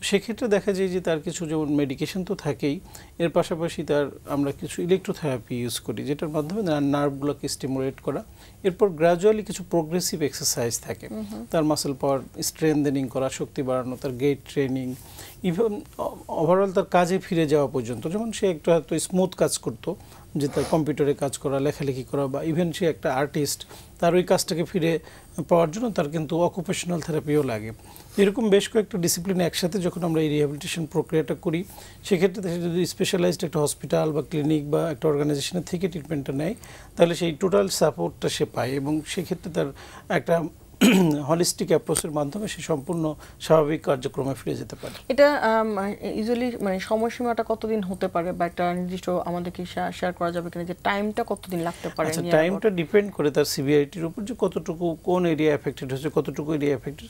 সেক্ষেত্রে দেখা যায় যে তার কিছু যেমন মেডিকেশন তো থাকেই, এর পাশাপাশি তার আমরা কিছু ইলেকট্রোথেরাপি ইউজ করি, যেটার মাধ্যমে নার্ভগুলোকে স্টিমুলেট করা। এরপর গ্র্যাজুয়ালি কিছু প্রোগ্রেসিভ এক্সারসাইজ থাকে, তার মাসেল পাওয়ার স্ট্রেনথেনিং করা, শক্তি বাড়ানো, তার গেট ট্রেনিং, ইভেন ওভারঅল তার কাজে ফিরে যাওয়া পর্যন্ত। যেমন সে একটু হয়তো স্মুথ কাজ করতো, যে তার কম্পিউটারে কাজ করা, লেখালেখি করা, বা ইভেন সে একটা আর্টিস্ট, তার ওই কাজটাকে ফিরে পাওয়ার জন্য তার কিন্তু অকুপেশনাল থেরাপিও লাগে। এরকম বেশ কয়েকটা ডিসিপ্লিন একসাথে যখন আমরা এই রিহ্যাবিলিটেশন প্রক্রিয়াটা করি, সেক্ষেত্রে সে যদি স্পেশালাইজড একটা হসপিটাল বা ক্লিনিক বা একটা অর্গানাইজেশনের থেকে ট্রিটমেন্টটা নেয়, তাহলে সেই টোটাল সাপোর্টটা সে পায়, এবং সেক্ষেত্রে তার একটা হলিস্টিক অ্যাপ্রোচের মাধ্যমে সে সম্পূর্ণ স্বাভাবিক কার্যক্রমে ফিরে যেতে পারে। এটা ইউজুয়ালি মানে সময়সীমাটা কতদিন হতে পারে, বা একটা নির্দিষ্ট আমাদেরকে শেয়ার করা যাবে কিনা, যে টাইমটা কতদিন লাগতে পারে? আচ্ছা, টাইমটা ডিপেন্ড করে তার সিভিয়ারিটির উপর, যে কতটুকু কোন এরিয়া এফেক্টেড হচ্ছে, কতটুকু এরিয়া এফেক্টেড।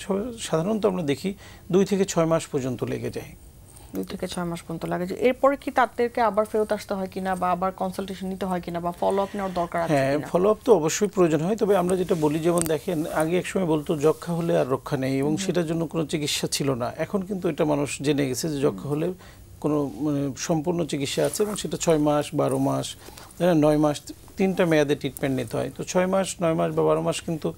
সাধারণত আমরা দেখি 2 থেকে 6 মাস পর্যন্ত লেগে যায়। 2 থেকে 6 মাস পর্যন্ত লাগে। যে এরপরে কি তাদেরকে আবার ফেরত আসতে হয় কিনা, বা আবার কনসালটেশন নিতে হয় কিনা, বা ফলো আপ নেওয়ার দরকার আছে হ্যাঁ, কিনা? ফলো আপ তো অবশ্যই প্রয়োজন হয়। তবে আমরা যেটা বলি, যেমন দেখেন আগে একসময় বলতো যক্ষা হলে আর রক্ষা নেই, এবং সেটার জন্য কোনো চিকিৎসা ছিল না। এখন কিন্তু এটা মানুষ জেনে গেছে যে যক্ষা হলে কোনো মানে সম্পূর্ণ চিকিৎসা আছে, এবং সেটা 6 মাস, 12 মাস, 9 মাস, 3টা মেয়াদে ট্রিটমেন্ট নিতে হয়। তো 6 মাস, 9 মাস বা 12 মাস কিন্তু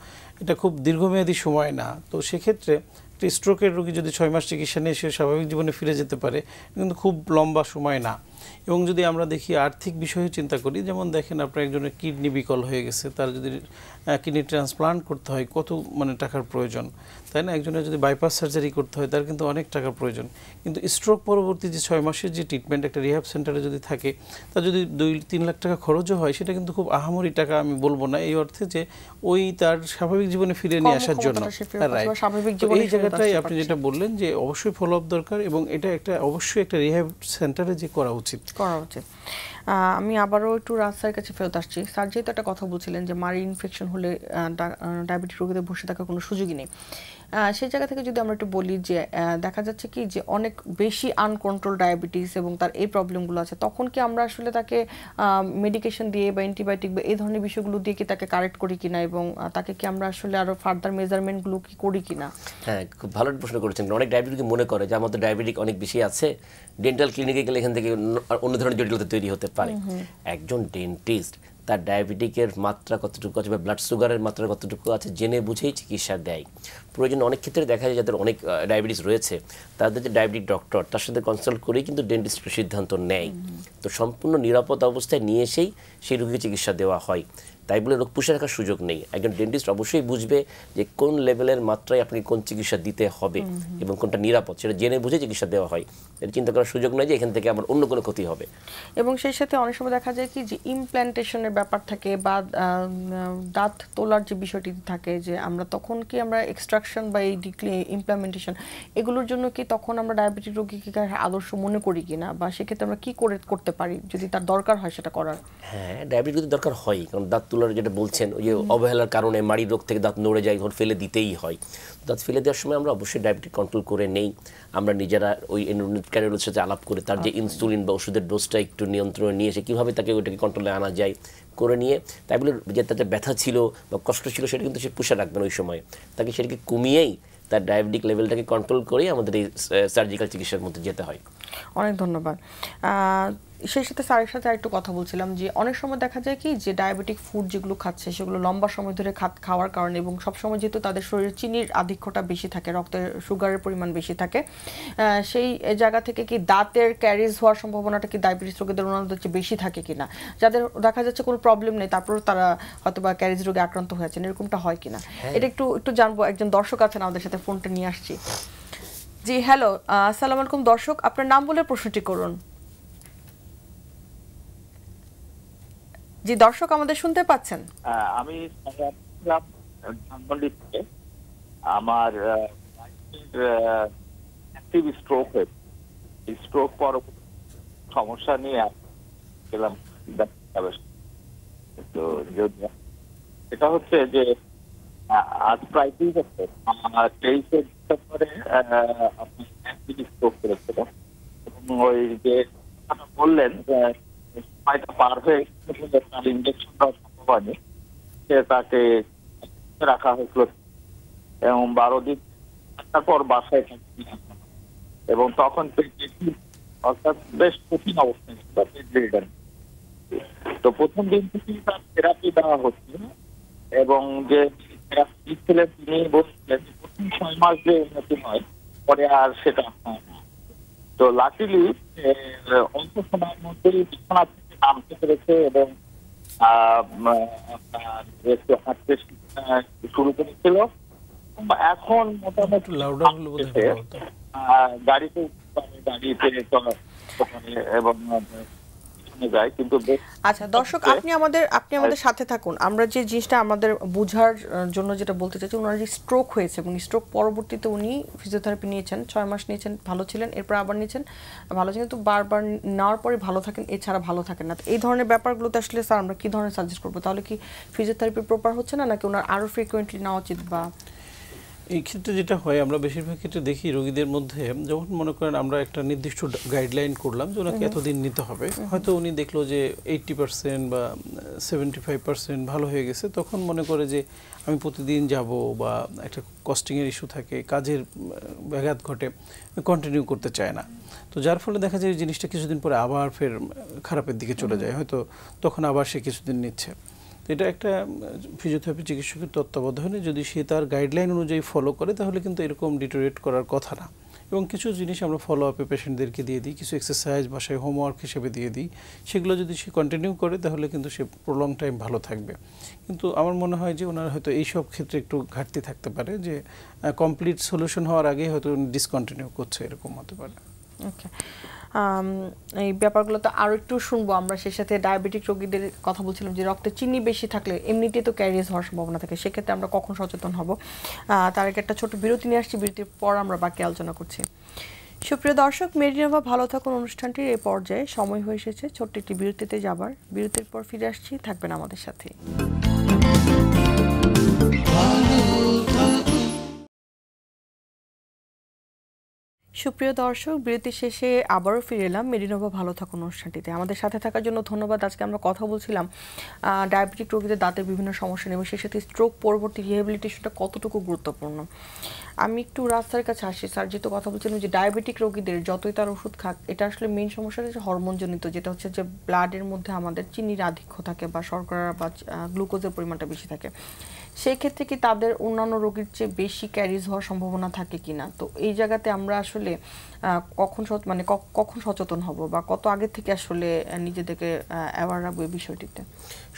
এটা খুব দীর্ঘমেয়াদী সময় না। তো সেক্ষেত্রে স্ট্রোকের রোগী যদি 6 মাস চিকিৎসা নিয়ে সে স্বাভাবিক জীবনে ফিরে যেতে পারে, কিন্তু খুব লম্বা সময় না। এবং যদি আমরা দেখি আর্থিক বিষয়ে চিন্তা করি, যেমন দেখেন আপনার একজনের কিডনি বিকল হয়ে গেছে, তার যদি কিডনি ট্রান্সপ্লান্ট করতে হয় কত মানে টাকার প্রয়োজন, তাই না? একজনের যদি বাইপাস সার্জারি করতে হয় তার কিন্তু অনেক টাকার প্রয়োজন। কিন্তু স্ট্রোক পরবর্তী যে 6 মাসের যে ট্রিটমেন্ট একটা রিহ্যাব সেন্টারে যদি থাকে, তার যদি 2-3 লাখ টাকা খরচও হয়, সেটা কিন্তু খুব আহামরি টাকা আমি বলবো না, এই অর্থে যে ওই তার স্বাভাবিক জীবনে ফিরে নিয়ে আসার জন্য। এই জায়গাটাই আপনি যেটা বললেন যে অবশ্যই ফলো আপ দরকার, এবং এটা একটা অবশ্যই একটা রিহ্যাব সেন্টারে যে করা উচিত। আমি আবারও একটু রাজশাহীর কাছে ফেরত আসছি। স্যার যেহেতু একটা কথা বলছিলেন যে মারি ইনফেকশন হলে ডায়াবেটিস রোগীদের বসে থাকার কোনো সুযোগই নেই, সেই জায়গা থেকে যদি আমরা একটু বলি যে দেখা যাচ্ছে কি যে অনেক বেশি আনকন্ট্রোল ডায়াবেটিস এবং তার এই প্রবলেমগুলো আছে, তখন কি আমরা আসলে তাকে মেডিকেশন দিয়ে বা অ্যান্টিবায়োটিক বা এই ধরনের বিষয়গুলো দিয়ে কি তাকে কারেক্ট করি কিনা, এবং তাকে কি আমরা আসলে আরো ফার্দার মেজারমেন্টগুলো কি করি কিনা? হ্যাঁ, খুব ভালো প্রশ্ন করেছেন। অনেক ডায়াবেটিক মনে করে যে আমাদের ডায়াবেটিক অনেক বেশি আছে, ডেন্টাল ক্লিনিকে গেলে এখান থেকে অন্য ধরনের জটিলতা তৈরি হতে পারে। একজন ডেন্টিস্ট তার ডায়াবেটিকের মাত্রা কতটুকু আছে বা ব্লাড সুগারের মাত্রা কতটুকু আছে জেনে বুঝেই চিকিৎসা দেয়। প্রয়োজন অনেক ক্ষেত্রে দেখা যায় যাদের অনেক ডায়াবেটিস রয়েছে, তাদের যে ডায়াবেটিক ডক্টর তার সাথে কনসাল্ট করেই কিন্তু ডেন্টিস্ট সিদ্ধান্ত নেয়। তো সম্পূর্ণ নিরাপদ অবস্থায় নিয়ে এসেই সেই রোগীকে চিকিৎসা দেওয়া হয়। তাই বলে রোগ পুষে রাখার সুযোগ নেই। একজন ডেন্টিস্ট অবশ্যই বুঝবে যে কোন লেভেলের মাত্রায় আপনি কোন চিকিৎসা দিতে হবে এবং কোনটা নিরাপদ, সেটা জেনে বুঝে চিকিৎসা দেওয়া হয়। এটা চিন্তা করার সুযোগ নয় যে এখান থেকে আমার অন্য কোনো ক্ষতি হবে। এবং সেই সাথে অনেক সময় দেখা যায় কি যে ইমপ্ল্যান্টেশনের ব্যাপার থাকে, বা দাঁত তোলার যে বিষয়টি থাকে, যে আমরা তখন কি আমরা এক্সট্রাকশন বা এই ইমপ্লিমেন্টেশন এগুলোর জন্য কি তখন আমরা ডায়াবেটিক রোগীকে আদর্শ মনে করি কিনা, বা সেক্ষেত্রে আমরা কি করতে পারি যদি তার দরকার হয় সেটা করার? হ্যাঁ, ডায়াবেটিক যদি দরকার হয়, কারণ দাঁত তোলার যেটা বলছেন ওই যে অবহেলার কারণে মাড়ি রোগ থেকে দাঁত নড়ে যায়, তখন ফেলে দিতেই হয়। দাঁত ফেলে দেওয়ার সময় আমরা অবশ্যই ডায়াবেটিক কন্ট্রোল করে নেই। আমরা নিজেরা ওই এন্ডোক্রাইনোলজিস্টের সাথে আলাপ করে তার যে ইনসুলিন বা ওষুধের ডোজটা একটু নিয়ন্ত্রণে নিয়ে এসে কীভাবে তাকে ওইটাকে কন্ট্রোলে আনা যায় করে নিয়ে, তাই বলে যে তার ব্যথা ছিল বা কষ্ট ছিল সেটা কিন্তু সে পুষে রাখবেন ওই সময়, তাকে সেটাকে কমিয়েই তার ডায়াবেটিক লেভেলটাকে কন্ট্রোল করেই আমাদের এই সার্জিক্যাল চিকিৎসার মধ্যে যেতে হয়। অনেক ধন্যবাদ। সেই সাথে স্যারের সাথে আরেকটু কথা বলছিলাম যে অনেক সময় দেখা যায় কি যে ডায়াবেটিক ফুড যেগুলো খাচ্ছে সেগুলো লম্বা সময় ধরে খাওয়ার কারণে, এবং সবসময় যেহেতু তাদের শরীরে চিনির আধিক্যটা বেশি থাকে, রক্তে সুগারের পরিমাণ বেশি থাকে, সেই জায়গা থেকে কি দাঁতের ক্যারিজ হওয়ার সম্ভাবনাটা কি ডায়াবেটিস রোগীদের ওনাদের চেয়ে বেশি থাকে কিনা? যাদের দেখা যাচ্ছে কোনো প্রবলেম নেই তারপরেও তারা হয়তো বা ক্যারিজ রোগে আক্রান্ত হয়েছেন, এরকমটা হয় কিনা এটা একটু জানবো। একজন দর্শক আছেন আমাদের সাথে, ফোনটা নিয়ে আসছি। জি হ্যালো, আসসালামু আলাইকুম দর্শক, আপনার নাম বলে প্রশ্নটি করুন। জি দর্শক, আমাদের শুনতে পাচ্ছেন? আমি আমার অ্যাক্টিভ স্ট্রোক হয়েছে, স্ট্রোক পরবর্তী সমস্যা নিয়ে গেলাম। তো এটা হচ্ছে যে আজ প্রায় 2 বছর, 23শে ডিসেম্বরে আপনি অ্যাক্টিভ স্ট্রোক করেছিল, এবং ওই যে বললেন সময়টা পার হয়ে তার ইনজেকশন দেওয়া সম্ভব হয়নি, সে তাকে রাখা হয়েছিল এবং 12 দিন তারপর বাসায় এবং তখন অর্থাৎ বেশ কঠিন অবস্থা ছিল বেডরিডেন। তো প্রথম দিন থেকেই তার থেরাপি দেওয়া হচ্ছে এবং যে থেরাপি দিচ্ছিলেন তিনি বলছিলেন যে প্রথম 6 মাস যে উন্নতি হয় পরে আর সেটা হয় না। তো লাকিলি অল্প সময়ের মধ্যেই বিছানা থেকে নামতে পেরেছে এবং একটু হাঁটতে শুরু করেছিল। এখন মোটামুটি গাড়িতে উঠতে পারে, গাড়িতে চলা পারে এবং যায়। কিন্তু আচ্ছা দর্শক, আপনি আমাদের সাথে থাকুন। আমরা যে জিনিসটা আমাদের বোঝার জন্য যেটা বলতে চাইছি, ওনার যে স্ট্রোক হয়েছে এবং স্ট্রোক পরবর্তীতে উনি ফিজিওথেরাপি নিয়েছেন, 6 মাস নিয়েছেন, ভালো ছিলেন, এরপর আবার নিয়েছেন, ভালো ছিলেন, কিন্তু বারবার নেওয়ার পরে ভালো থাকেন, এছাড়া ভালো থাকেন না। এই ধরনের ব্যাপারগুলোতে আসলে স্যার আমরা কি ধরনের সাজেস্ট করবো? তাহলে কি ফিজিওথেরাপি প্রপার হচ্ছে না, নাকি ওনার আরো ফ্রিকোয়েন্টলি নেওয়া উচিত? বা এই ক্ষেত্রে যেটা হয়, আমরা বেশিরভাগ ক্ষেত্রে দেখি রোগীদের মধ্যে যখন মনে করেন আমরা একটা নির্দিষ্ট গাইডলাইন করলাম যে ওনাকে এতদিন নিতে হবে, হয়তো উনি দেখলো যে 80% বা 75% ভালো হয়ে গেছে, তখন মনে করে যে আমি প্রতিদিন যাব, বা একটা কস্টিংয়ের ইস্যু থাকে, কাজের ব্যাঘাত ঘটে, কন্টিনিউ করতে চায় না। তো যার ফলে দেখা যায় জিনিসটা কিছুদিন পরে আবার ফের খারাপের দিকে চলে যায়, হয়তো তখন আবার সে কিছুদিন নিচ্ছে। এটা একটা ফিজিওথেরাপি চিকিৎসকের তত্ত্বাবধানে যদি সে তার গাইডলাইন অনুযায়ী ফলো করে, তাহলে কিন্তু এরকম ডিটোরিয়েট করার কথা না। এবং কিছু জিনিস আমরা ফলো আপে পেশেন্টদেরকে দিয়ে দিই, কিছু এক্সারসাইজ বাসায় হোমওয়ার্ক হিসেবে দিয়ে দিই, সেগুলো যদি সে কন্টিনিউ করে তাহলে কিন্তু সে প্রলং টাইম ভালো থাকবে। কিন্তু আমার মনে হয় যে ওনার হয়তো এইসব ক্ষেত্রে একটু ঘাটতি থাকতে পারে, যে কমপ্লিট সলিউশন হওয়ার আগেই হয়তো ডিসকন্টিনিউ করছে, এরকম হতে পারে। ওকে, এই ব্যাপারগুলো তো আরও একটু শুনবো আমরা। সেই সাথে ডায়াবেটিক রোগীদের কথা বলছিলাম যে রক্তে চিনি বেশি থাকলে এমনিতে তো ক্যারিয়াস হওয়ার সম্ভাবনা থাকে, সেক্ষেত্রে আমরা কখন সচেতন হব? তার আগে একটা ছোট বিরতি নিয়ে আসছি, বিরতির পর আমরা বাকি আলোচনা করছি। সুপ্রিয় দর্শক, মেডিনোভা ভালো থাকুন অনুষ্ঠানটির এই পর্যায়ে সময় হয়ে এসেছে ছোট্ট একটি বিরতিতে যাবার। বিরতির পর ফিরে আসছি, থাকবেন আমাদের সাথে। সুপ্রিয় দর্শক, বিরতি শেষে আবারও ফিরে এলাম মেডিনোভা ভালো থাকুন অনুষ্ঠানটিতে। আমাদের সাথে থাকার জন্য ধন্যবাদ। আজকে আমরা কথা বলছিলাম ডায়াবেটিক রোগীদের দাঁতের বিভিন্ন সমস্যা নিয়ে, এবং সেই সাথে স্ট্রোক পরবর্তী রিহ্যাবিলিটেশনটা কতটুকু গুরুত্বপূর্ণ। আমি একটু রাস্তার কাছে আসি। স্যার যেহেতু কথা বলছিলাম যে ডায়াবেটিক রোগীদের যতই তার ওষুধ খাক, এটা আসলে মেইন সমস্যাটা হচ্ছে হরমোনজনিত, যেটা হচ্ছে যে ব্লাডের মধ্যে আমাদের চিনির আধিক্য থাকে বা শর্করা বা গ্লুকোজের পরিমাণটা বেশি থাকে। সেই ক্ষেত্রে কি তাদের অন্যান্য রোগীর চেয়ে বেশি ক্যারিজ হওয়ার সম্ভাবনা থাকে কিনা? তো এই জায়গাতে আমরা আসলে কখন সচেতন হব, বা কত আগে থেকে আসলে নিজেদেরকে অ্যাওয়ার রাখবো এই বিষয়টিতে?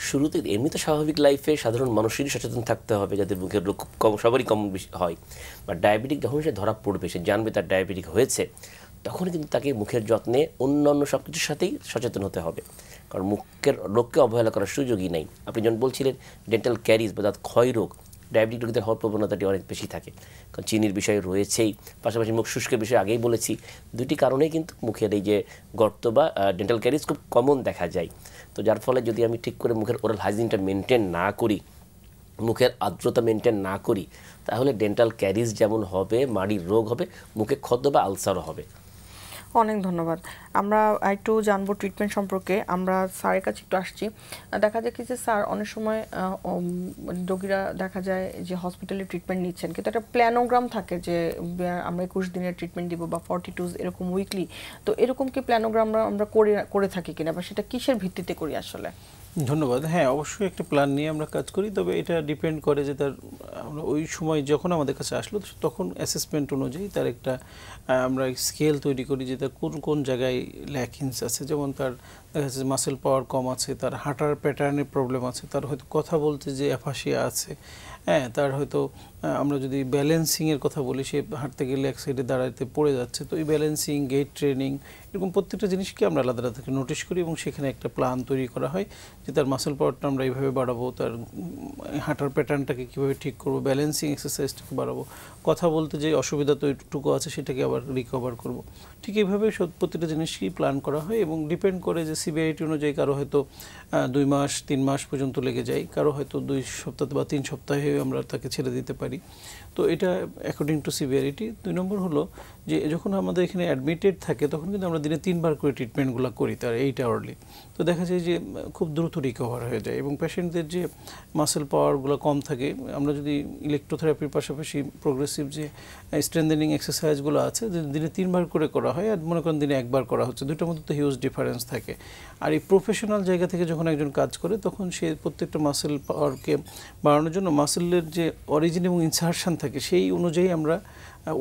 শুরুতে এমনিতে স্বাভাবিক লাইফে সাধারণ মানুষেরই সচেতন থাকতে হবে, যাদের মুখের রোগ সবারই কম বেশি হয়। বা ডায়াবেটিক যখন সে ধরা পড়বে, সে জানবে তার ডায়াবেটিক হয়েছে, তখন কিন্তু তাকে মুখের যত্নে অন্যান্য সব কিছুর সাথেই সচেতন হতে হবে। কারণ মুখের রোগকে অবহেলা করার সুযোগই নেই। আপনি যেমন বলছিলেন ডেন্টাল ক্যারিজ বা দাঁত ক্ষয় রোগ, ডায়াবেটিক রোগীদের হওয়ার প্রবণতাটি অনেক বেশি থাকে, কারণ চিনির বিষয় রয়েছেই, পাশাপাশি মুখ শুষ্কের বিষয়ে আগেই বলেছি। দুটি কারণেই কিন্তু মুখের এই যে গর্ত বা ডেন্টাল ক্যারিজ খুব কমন দেখা যায়। তো যার ফলে যদি আমি ঠিক করে মুখের ওরাল হাইজিনটা মেনটেন না করি, মুখের আর্দ্রতা মেনটেন না করি, তাহলে ডেন্টাল ক্যারিজ যেমন হবে, মাড়ির রোগ হবে, মুখে ক্ষত বা আলসারও হবে। অনেক ধন্যবাদ। আমরা একটু জানবো ট্রিটমেন্ট সম্পর্কে। আমরা স্যারের কাছে একটু আসছি। দেখা যায় কি যে স্যার অনেক সময় রোগীরা দেখা যায় যে হসপিটালে ট্রিটমেন্ট নিচ্ছেন, কিন্তু একটা প্ল্যানোগ্রাম থাকে যে আমরা 21 দিনের ট্রিটমেন্ট দিব বা 42 এরকম উইকলি। তো এরকম কি প্ল্যানোগ্রাম আমরা করে থাকি কিনা, বা সেটা কিসের ভিত্তিতে করি আসলে? ধন্যবাদ। হ্যাঁ, অবশ্যই একটা প্ল্যান নিয়ে আমরা কাজ করি, তবে এটা ডিপেন্ড করে যে তার আমরা ওই সময় যখন আমাদের কাছে আসলো তখন অ্যাসেসমেন্ট অনুযায়ী তার একটা আমরা স্কেল তৈরি করি যে তার কোন কোন জায়গায় ল্যাকিংস আছে। যেমন তার দেখা যাচ্ছে মাসেল পাওয়ার কম আছে, তার হাঁটার প্যাটার্নের প্রবলেম আছে, তার হয়তো কথা বলতে যে অ্যাফাসিয়া আছে, হ্যাঁ, তার হয়তো আমরা যদি ব্যালেন্সিংয়ের কথা বলি, সে হাঁটতে গেলে এক সাইডে দাঁড়াতে পড়ে যাচ্ছে, তো এই ব্যালেন্সিং, গেট ট্রেনিং, এরকম প্রত্যেকটা জিনিসকে আমরা আলাদা আলাদা নোটিশ করি এবং সেখানে একটা প্ল্যান তৈরি করা হয় যে তার মাসেল পাওয়ারটা আমরা এইভাবে বাড়াবো, তার হাঁটার প্যাটার্নটাকে কীভাবে ঠিক করবো, ব্যালেন্সিং এক্সারসাইজটাকে বাড়াবো, কথা বলতে যে অসুবিধা তৈরিটুকু আছে সেটাকে আবার রিকভার করব। ঠিক এইভাবে প্রতিটা জিনিসকেই প্ল্যান করা হয় এবং ডিপেন্ড করে যে সিভিআরিটি অনুযায়ী কারো হয়তো 2 মাস 3 মাস পর্যন্ত লেগে যায়, কারো হয়তো 2 সপ্তাহ বা 3 সপ্তাহে আমরা তাকে ছেড়ে দিতে পারি। পারি। তো এটা অ্যাকর্ডিং টু সিভিয়ারিটি। 2 নম্বর হলো যে যখন আমাদের এখানে অ্যাডমিটেড থাকে তখন কিন্তু আমরা দিনে 3 বার করে ট্রিটমেন্টগুলো করি তার 8 আওয়ারলি। তো দেখা যায় যে খুব দ্রুত রিকভার হয়ে যায় এবং পেশেন্টদের যে মাসেল পাওয়ারগুলো কম থাকে, আমরা যদি ইলেকট্রোথেরাপির পাশাপাশি প্রোগ্রেসিভ যে স্ট্রেংথেনিং এক্সারসাইজগুলো আছে দিনে 3 বার করে করা হয় আর মনে করেন দিনে 1 বার করা হচ্ছে, দুটোর মধ্যে তো হিউজ ডিফারেন্স থাকে। আর এই প্রফেশনাল জায়গা থেকে যখন একজন কাজ করে তখন সে প্রত্যেকটা মাসেল পাওয়ারকে বাড়ানোর জন্য মাসেলের যে অরিজিন এবং ইনসারশন থাকে সেই অনুযায়ী আমরা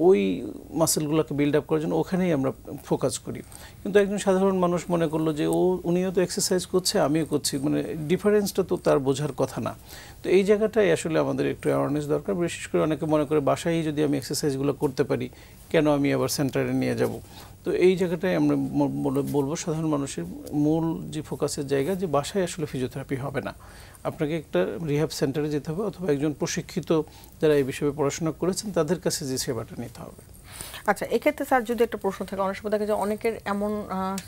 ওই মাসেলগুলোকে বিল্ড আপ করার জন্য ওখানেই আমরা ফোকাস করি। কিন্তু একজন সাধারণ মানুষ মনে করলো যে উনিও তো এক্সারসাইজ করছে আমিও করছি, মানে ডিফারেন্সটা তো তার বোঝার কথা না। তো এই জায়গাটাই আসলে আমাদের একটু অ্যাওয়ারনেস দরকার। বিশেষ করে অনেকে মনে করে বাসায় যদি আমি এক্সারসাইজগুলো করতে পারি কেন আমি আবার সেন্টারে নিয়ে যাব। তো এই জায়গাটাই আমরা বলবো সাধারণ মানুষের মূল যে ফোকাসের জায়গা যে বাসায় আসলে ফিজিওথেরাপি হবে না, আপনাকে একটা রিহ্যাব সেন্টারে যেতে হবে অথবা একজন প্রশিক্ষিত যারা এই বিষয়ে পড়াশোনা করেছেন তাদের কাছে যে সেবাটা নিতে হবে। আচ্ছা, এক্ষেত্রে স্যার যদি একটা প্রশ্ন থাকে, অনেক সময় দেখা যায় অনেকের এমন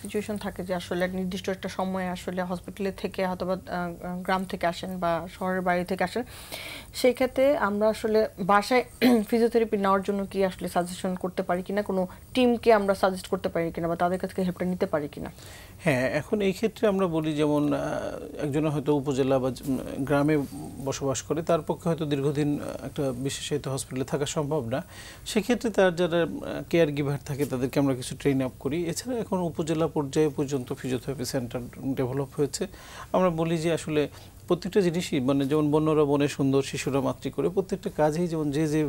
সিচুয়েশন থাকে যে আসলে নির্দিষ্ট একটা সময়ে আসলে হসপিটালে থেকে হয়তো বা গ্রাম থেকে আসেন বা শহরের বাইরে থেকে আসেন, সেই ক্ষেত্রে আমরা আসলে বাসায় ফিজিওথেরাপি নেওয়ার জন্য কি আসলে সাজেশন করতে পারি কিনা, কোনো টিমকে আমরা সাজেস্ট করতে পারি কিনা বা তাদের কাছ থেকে হেল্পটা নিতে পারি কিনা? হ্যাঁ, এখন এই ক্ষেত্রে আমরা বলি যেমন একজনে হয়তো উপজেলা বা গ্রামে বসবাস করে, তার পক্ষে হয়তো দীর্ঘদিন একটা বিশেষায়িত হসপিটালে থাকা সম্ভব না, সেক্ষেত্রে তার যারা কেয়ার গিভার থাকে তাদেরকে আমরা কিছু ট্রেন আপ করি। এছাড়া এখন উপজেলা পর্যায়ে পর্যন্ত ফিজিওথেরাপি সেন্টার ডেভেলপ হয়েছে। আমরা বলি যে আসলে প্রত্যেকটা জিনিসই মানে যেমন বন্যরা বনে সুন্দর শিশুরা মাতৃ করে, প্রত্যেকটা কাজেই যেমন যে যে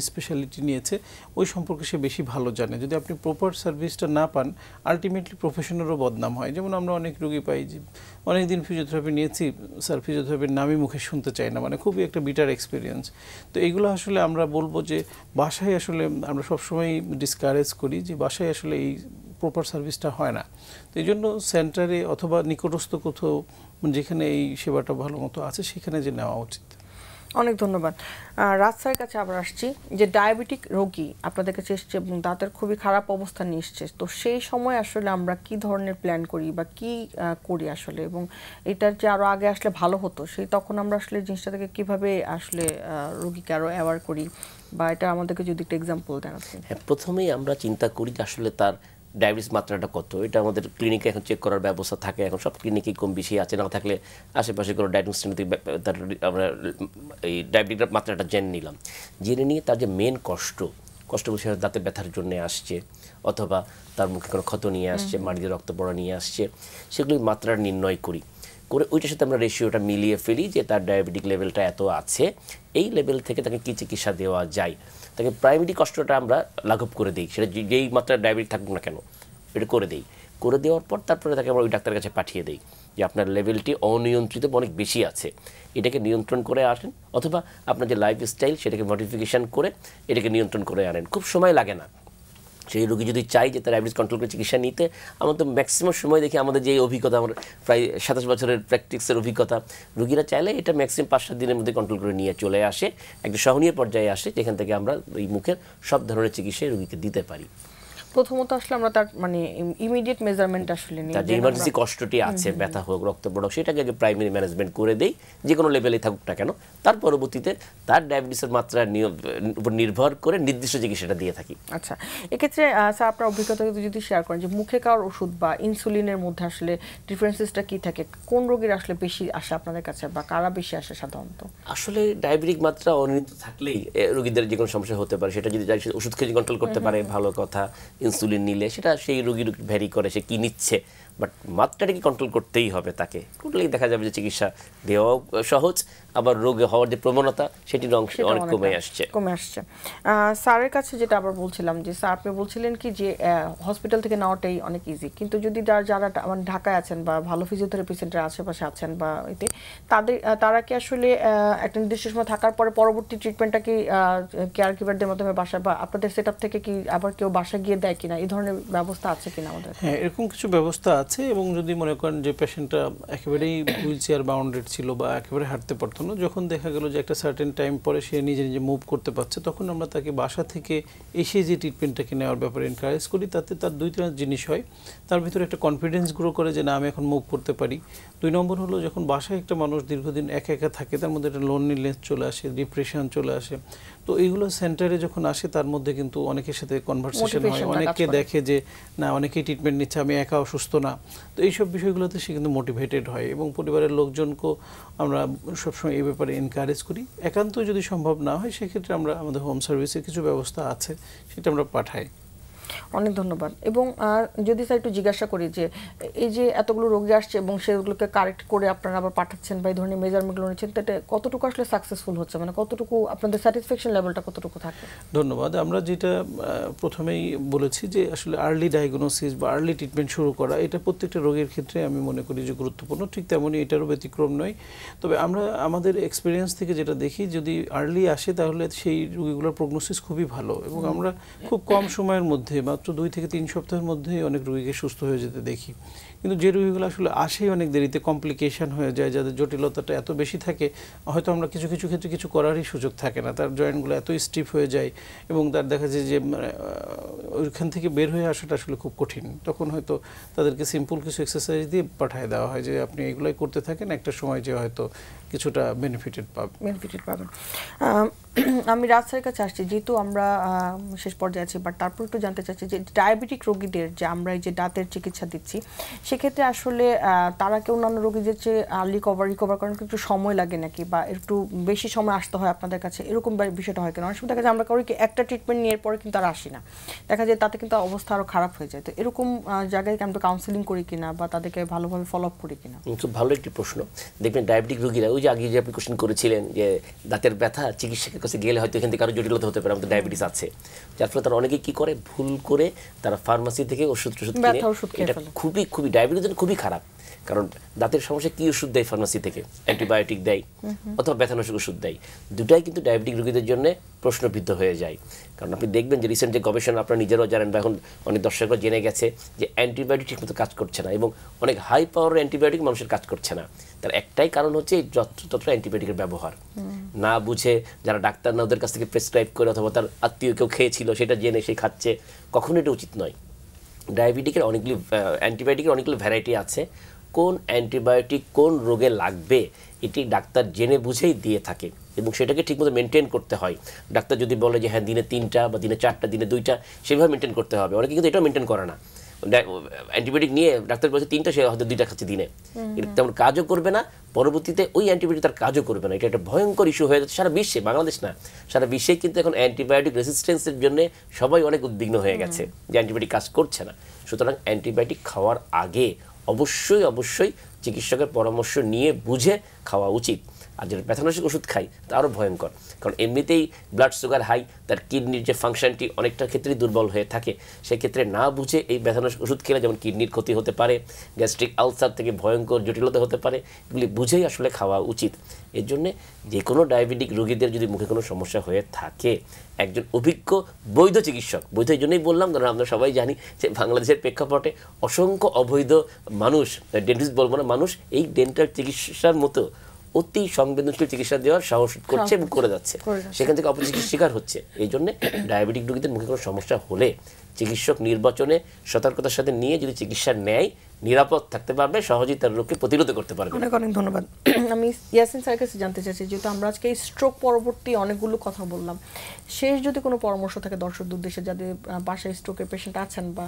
স্পেশালিটি নিয়েছে ওই সম্পর্কে সে বেশি ভালো জানে। যদি আপনি প্রপার সার্ভিসটা না পান আলটিমেটলি প্রফেশনেরও বদনাম হয়। যেমন আমরা অনেক রোগী পাই যে অনেক দিন ফিজিওথেরাপি নিয়েছি, স্যার ফিজিওথেরাপির নামই মুখে শুনতে চাই না, মানে খুবই একটা বিটার এক্সপিরিয়েন্স। তো এইগুলো আসলে আমরা বলবো যে বাসায় আসলে আমরা সবসময় ডিসকারেজ করি যে বাসায় আসলে এই প্রপার সার্ভিসটা হয় না। তো এই জন্য সেন্টারে অথবা নিকটস্থ কোথাও যেখানে এই সেবাটা ভালো মতো আছে সেখানে যে নেওয়া উচিত। অনেক ধন্যবাদ। রাজ স্যারের কাছে আবার আসছি, যে ডায়াবেটিক রোগী আপনাদের কাছে এসছে এবং তাদের খুবই খারাপ অবস্থা নিয়ে এসছে, তো সেই সময় আসলে আমরা কি ধরনের প্ল্যান করি বা কি করি আসলে, এবং এটার যে আরও আগে আসলে ভালো হতো সেই তখন আমরা আসলে জিনিসটা থেকে কীভাবে আসলে রোগীকে আরও অ্যাওয়ার করি, বা এটা আমাদেরকে যদি একটা এক্সাম্পল দেন আপনি। হ্যাঁ, প্রথমেই আমরা চিন্তা করি যে আসলে তার ডায়াবেটিস মাত্রাটা কত। এটা আমাদের ক্লিনিকে এখন চেক করার ব্যবস্থা থাকে, এখন সব ক্লিনিকেই কম বেশি আছে, না থাকলে আশেপাশে কোনো ডায়াগনোস্টিক তার আমরা এই ডায়াবেটিসের মাত্রাটা জেনে নিলাম। জেনে নিয়ে তার যে মেন কষ্ট বসে দাঁতে ব্যথার জন্য আসছে অথবা তার মুখে কোনো ক্ষত নিয়ে আসছে, মাড়িতে রক্ত পড়া নিয়ে আসছে, সেগুলোই মাত্রা নির্ণয় করি। করে ওইটার সাথে আমরা রেশিওটা মিলিয়ে ফেলি যে তার ডায়াবেটিক লেভেলটা এত আছে, এই লেভেল থেকে তাকে কী চিকিৎসা দেওয়া যায়। তাকে প্রাইমারি কষ্টটা আমরা লাঘব করে দিই, সেটা যেই মাত্রায় ডায়াবেটিক থাকুক না কেন এটা করে দিই। করে দেওয়ার পর তারপরে তাকে আমরা ওই ডাক্তারের কাছে পাঠিয়ে দিই যে আপনার লেভেলটি অনিয়ন্ত্রিত অনেক বেশি আছে, এটাকে নিয়ন্ত্রণ করে আসেন, অথবা আপনার যে লাইফস্টাইল সেটাকে মডিফিকেশান করে এটাকে নিয়ন্ত্রণ করে আনেন। খুব সময় লাগে না। সেই রোগী যদি চাই যে তার ডায়াবেটিস কন্ট্রোল করে চিকিৎসা নিতে, আমরা তো ম্যাক্সিমাম সময় দেখি আমাদের যে অভিজ্ঞতা, আমার প্রায় 27 বছরের প্র্যাকটিসের অভিজ্ঞতা, রোগীরা চাইলে এটা ম্যাক্সিমাম 5-7 দিনের মধ্যে কন্ট্রোল করে নিয়ে চলে আসে, একটা সহনীয় পর্যায়ে আসে, যেখান থেকে আমরা এই মুখের সব ধরনের চিকিৎসা রোগীকে দিতে পারি। প্রথমত আসলে আমরা তার মানে ইমিডিয়েট মেজারমেন্ট আসলে নিই, তার যে ইমার্জেন্সি কষ্টটি আছে, ব্যথা হোক রক্ত পড়া হোক, সেটাকে আগে প্রাইমারি ম্যানেজমেন্ট করে দেই, যে কোনো লেভেলে থাকুক না কেন। তার পরবর্তীতে তার ডায়াবেটিসের মাত্রার উপর নির্ভর করে নির্দিষ্ট চিকিৎসাটা দিয়ে থাকি। আচ্ছা, এক্ষেত্রে স্যার আপনার অভিজ্ঞতা যদি শেয়ার করেন যে মুখে খাওয়ার ওষুধ বা ইনসুলিনের মধ্যে আসলে ডিফারেন্সেসটা কি থাকে, কোন রোগীর আসলে বেশি আসে আপনাদের কাছে বা কারা বেশি আসে সাধারণত? আসলে ডায়াবেটিক মাত্রা অনিয়ন্ত্রিত থাকলেই রোগীদের যে কোনো সমস্যা হতে পারে, সেটা যদি ওষুধ খেয়ে কন্ট্রোল করতে পারে ভালো কথা, ইনসুলিন নিলে সেটা সেই রোগীর ভ্যারি করে সে কী নিচ্ছে, বাট মাত্রাটাকে কন্ট্রোল করতেই হবে তাকে। করলেই দেখা যাবে যে চিকিৎসা দেওয়াও সহজ, আবার রোগে হওয়ার যে প্রবণতা সেটির অংশ অনেক কমে আসছে। স্যারের কাছে যেটা আবার বলছিলাম যে স্যার আপনি বলছিলেন কি যে হসপিটাল থেকে নেওয়াটাই অনেক ইজি, কিন্তু যদি যারা মানে ঢাকায় আছেন বা ভালো ফিজিওথেরাপি সেন্টার আশেপাশে আছেন বা এতে তারা কি আসলে একটা নির্দিষ্ট সময় থাকার পরে পরবর্তী ট্রিটমেন্টটা কি কেয়ার গিভারদের মাধ্যমে বাসায় বা আপনাদের সেট আপ থেকে কি আবার কেউ বাসায় গিয়ে দেয় কিনা, এই ধরনের ব্যবস্থা আছে কিনা আমাদের? হ্যাঁ, এরকম কিছু ব্যবস্থা আছে, এবং যদি মনে করেন যে পেশেন্টটা একেবারেই হুইল চেয়ার বাউন্ডেড ছিল বা একেবারে হাঁটতে পারতো না, যখন দেখা গেল যে একটা সার্টেন টাইম পরে সে নিজে নিজে মুভ করতে পারছে, তখন আমরা তাকে বাসা থেকে এসে যে ট্রিটমেন্টটাকে নেওয়ার ব্যাপারে এনকারেজ করি। তাতে তার 2-3 জিনিস হয়। তার ভিতরে একটা কনফিডেন্স গ্রো করে যে না, আমি এখন মুভ করতে পারি। 2 নম্বর হলো, যখন বাসায় একটা মানুষ দীর্ঘদিন একা একা থাকে, তার মধ্যে একটা লোনলিনেস চলে আসে, ডিপ্রেশন চলে আসে। তো এইগুলো সেন্টারে যখন আসে, তার মধ্যে কিন্তু অনেকের সাথে কনভারসেশন হয়, অনেকে দেখে যে না, অনেকেই ট্রিটমেন্ট নিচ্ছে, আমি একা অসুস্থ না। তো এইসব বিষয়গুলোতে সে কিন্তু মোটিভেটেড হয়, এবং পরিবারের লোকজনকেও আমরা সবসময় এই ব্যাপারে এনকারেজ করি। একান্ত যদি সম্ভব না হয়, সেক্ষেত্রে আমরা আমাদের হোম সার্ভিসের কিছু ব্যবস্থা আছে, সেটা আমরা পাঠাই। অনেক ধন্যবাদ। এবং যদি স্যার একটু জিজ্ঞাসা করি যে এই যে এতগুলো রোগী আসছে এবং সেগুলোকে কারেক্ট করে আপনারা আবার পাঠাচ্ছেন বা এই ধরনের মেজারমেন্টগুলো নিচ্ছেন, তাতে কতটুকু আসলে সাকসেসফুল হচ্ছে, মানে কতটুকু আপনাদের স্যাটিসফ্যাকশন লেভেলটা কতটুকু থাকে? ধন্যবাদ। আমরা যেটা প্রথমেই বলেছি যে আসলে আর্লি ডায়াগনোসিস বা আর্লি ট্রিটমেন্ট শুরু করা, এটা প্রত্যেকটা রোগের ক্ষেত্রে আমি মনে করি যে গুরুত্বপূর্ণ। ঠিক তেমনই এটারও ব্যতিক্রম নয়। তবে আমরা আমাদের এক্সপিরিয়েন্স থেকে যেটা দেখি, যদি আর্লি আসে তাহলে সেই রোগীগুলোর প্রগনোসিস খুবই ভালো, এবং আমরা খুব কম সময়ের মধ্যে, মাত্র 2 থেকে 3 সপ্তাহের মধ্যেই অনেক রোগীকে সুস্থ হয়ে যেতে দেখি। কিন্তু যে রোগীগুলো আসলে আসেই অনেক দেরিতে, কমপ্লিকেশন হয়ে যায়, যাদের জটিলতাটা এত বেশি থাকে, হয়তো আমরা কিছু কিছু ক্ষেত্রে কিছু করারই সুযোগ থাকে না। তার জয়েন্টগুলো এত স্টিফ হয়ে যায় এবং তার দেখা যায় যে ওইখান থেকে বের হয়ে আসাটা আসলে খুব কঠিন। তখন হয়তো তাদেরকে সিম্পল কিছু এক্সারসাইজ দিয়ে পাঠিয়ে দেওয়া হয় যে আপনি এগুলাই করতে থাকেন, একটা সময় যে হয়তো কিছুটা বেনিফিটেড পাবেন। আমি রাজ স্যারের কাছে আসছি, যেহেতু আমরা শেষ পর্যায়ে আছি, বাট তারপর একটু জানতে চাচ্ছি যে ডায়াবেটিক রোগীদের যে আমরা এই যে দাঁতের চিকিৎসা দিচ্ছি, সেক্ষেত্রে আসলে তারা কি অন্যান্য রোগীদের চেয়ে রিকভার করার একটু সময় লাগে নাকি, বা একটু বেশি সময় আসতে হয় আপনাদের কাছে, এরকম বিষয়টা হয় কেন? অনেক সময় দেখা যায় আমরা করি কি, একটা ট্রিটমেন্ট নিয়ে পরে কিন্তু আর আসি না, দেখা যায় তাতে কিন্তু অবস্থা আরও খারাপ হয়ে যায়। তো এরকম জায়গায় আমরা কাউন্সিলিং করি কিনা বা তাদেরকে ভালোভাবে ফলো আপ করি কিনা? খুব ভালো একটি প্রশ্ন। দেখবেন ডায়াবেটিক রোগীরা, ওই যে আগে যে আপনি কোশ্চেন করেছিলেন যে দাঁতের ব্যথা চিকিৎসকের কাছে গেলে হয়তো এখান থেকে আরও জটিলতা হতে পারে, আমাদের ডায়াবেটিস আছে, যার ফলে তারা অনেকেই কী করে, ভুল করে তারা ফার্মাসি থেকে ওষুধ কিনে। এটা খুবই ডায়াবেটিসের জন্য খুবই খারাপ, কারণ দাঁতের সমস্যা কী ওষুধ দেয় ফার্মাসি থেকে? অ্যান্টিবায়োটিক দেয় অথবা ব্যথানাশক ওষুধ দেয়। দুটাই কিন্তু ডায়াবেটিক রোগীদের জন্য প্রশ্নবিদ্ধ হয়ে যায়। কারণ আপনি দেখবেন যে রিসেন্ট যে গবেষণা, আপনারা নিজেরাও জানেন বা এখন অনেক দর্শকরা জেনে গেছে যে অ্যান্টিবায়োটিক ঠিকমতো কাজ করছে না, এবং অনেক হাই পাওয়ারের অ্যান্টিবায়োটিক মানুষের কাজ করছে না। তার একটাই কারণ হচ্ছে এই যত্রতত্র অ্যান্টিবায়োটিকের ব্যবহার না বুঝে, যারা ডাক্তার না ওদের কাছ থেকে প্রেসক্রাইব করে অথবা তার আত্মীয় কেউ খেয়েছিল সেটা জেনে সে খাচ্ছে, কখনো এটা উচিত নয়। ডায়াবেটিকের অনেকগুলি অ্যান্টিবায়োটিকের অনেকগুলো ভ্যারাইটি আছে। কোন অ্যান্টিবায়োটিক কোন রোগে লাগবে এটি ডাক্তার জেনে বুঝেই দিয়ে থাকে, এবং সেটাকে ঠিকমতো মেনটেন করতে হয়। ডাক্তার যদি বলে যে হ্যাঁ দিনে 3টা বা দিনে 4টা, দিনে 2টা, সেভাবে মেনটেন করতে হবে। অনেকে কিন্তু এটাও মেনটেন করে না, অ্যান্টিবায়োটিক নিয়ে ডাক্তার বলছে 3টা, সে হয়তো 2টা খাচ্ছে দিনে, এটা তেমন কাজও করবে না, পরবর্তীতে ওই অ্যান্টিবায়োটিক তার কাজও করবে না। এটা একটা ভয়ঙ্কর ইস্যু হয়ে যাচ্ছে সারা বিশ্বে, বাংলাদেশ না, সারা বিশ্বে কিন্তু এখন অ্যান্টিবায়োটিক রেসিস্টেন্সের জন্য সবাই অনেক উদ্বিগ্ন হয়ে গেছে যে অ্যান্টিবায়োটিক কাজ করছে না। সুতরাং অ্যান্টিবায়োটিক খাওয়ার আগে অবশ্যই চিকিৎসকের পরামর্শ নিয়ে বুঝে খাওয়া উচিত। আর যেটা ব্যথানাশক ওষুধ খাই তা আরও ভয়ঙ্কর, কারণ এমনিতেই ব্লাড সুগার হাই, তার কিডনির যে ফাংশনটি অনেকটা ক্ষেত্রেই দুর্বল হয়ে থাকে। সেক্ষেত্রে না বুঝে এই ব্যথানাশক ওষুধ খেলে যেমন কিডনির ক্ষতি হতে পারে, গ্যাস্ট্রিক আলসার থেকে ভয়ঙ্কর জটিলতা হতে পারে, এগুলি বুঝেই আসলে খাওয়া উচিত। এর জন্যে যে কোনো ডায়াবেটিক রোগীদের যদি মুখে কোনো সমস্যা হয়ে থাকে, একজন অভিজ্ঞ বৈধ চিকিৎসক, বৈধ এই জন্যই বললাম কারণ আমরা সবাই জানি যে বাংলাদেশের প্রেক্ষাপটে অসংখ্য অবৈধ মানুষ, ডেন্টিস্ট বলবো না, মানুষ এই ডেন্টাল চিকিৎসার মতো অতি সংবেদনশীল চিকিৎসা দেওয়ার সাহস করছে এবং করে যাচ্ছে, সেখান থেকে অপচিকিৎসার শিকার হচ্ছে। এই জন্য ডায়াবেটিক রোগীদের মুখে কোনো সমস্যা হলে চিকিৎসক নির্বাচনে সতর্কতার সাথে নিয়ে যদি চিকিৎসা নেয়, নিরাপদ থাকতে পারবে, সহজেই তার রোগকে প্রতিরোধ করতে পারবে। অনেক ধন্যবাদ। আমি ইয়াসিন স্যারের কাছে জানতে চাচ্ছি, যেহেতু আমরা আজকে এই স্ট্রোক পরবর্তী অনেকগুলো কথা বললাম, শেষ যদি কোনো পরামর্শ থাকে দর্শকদের উদ্দেশ্যে, যাদের বাসায় স্ট্রোকের পেশেন্ট আছেন বা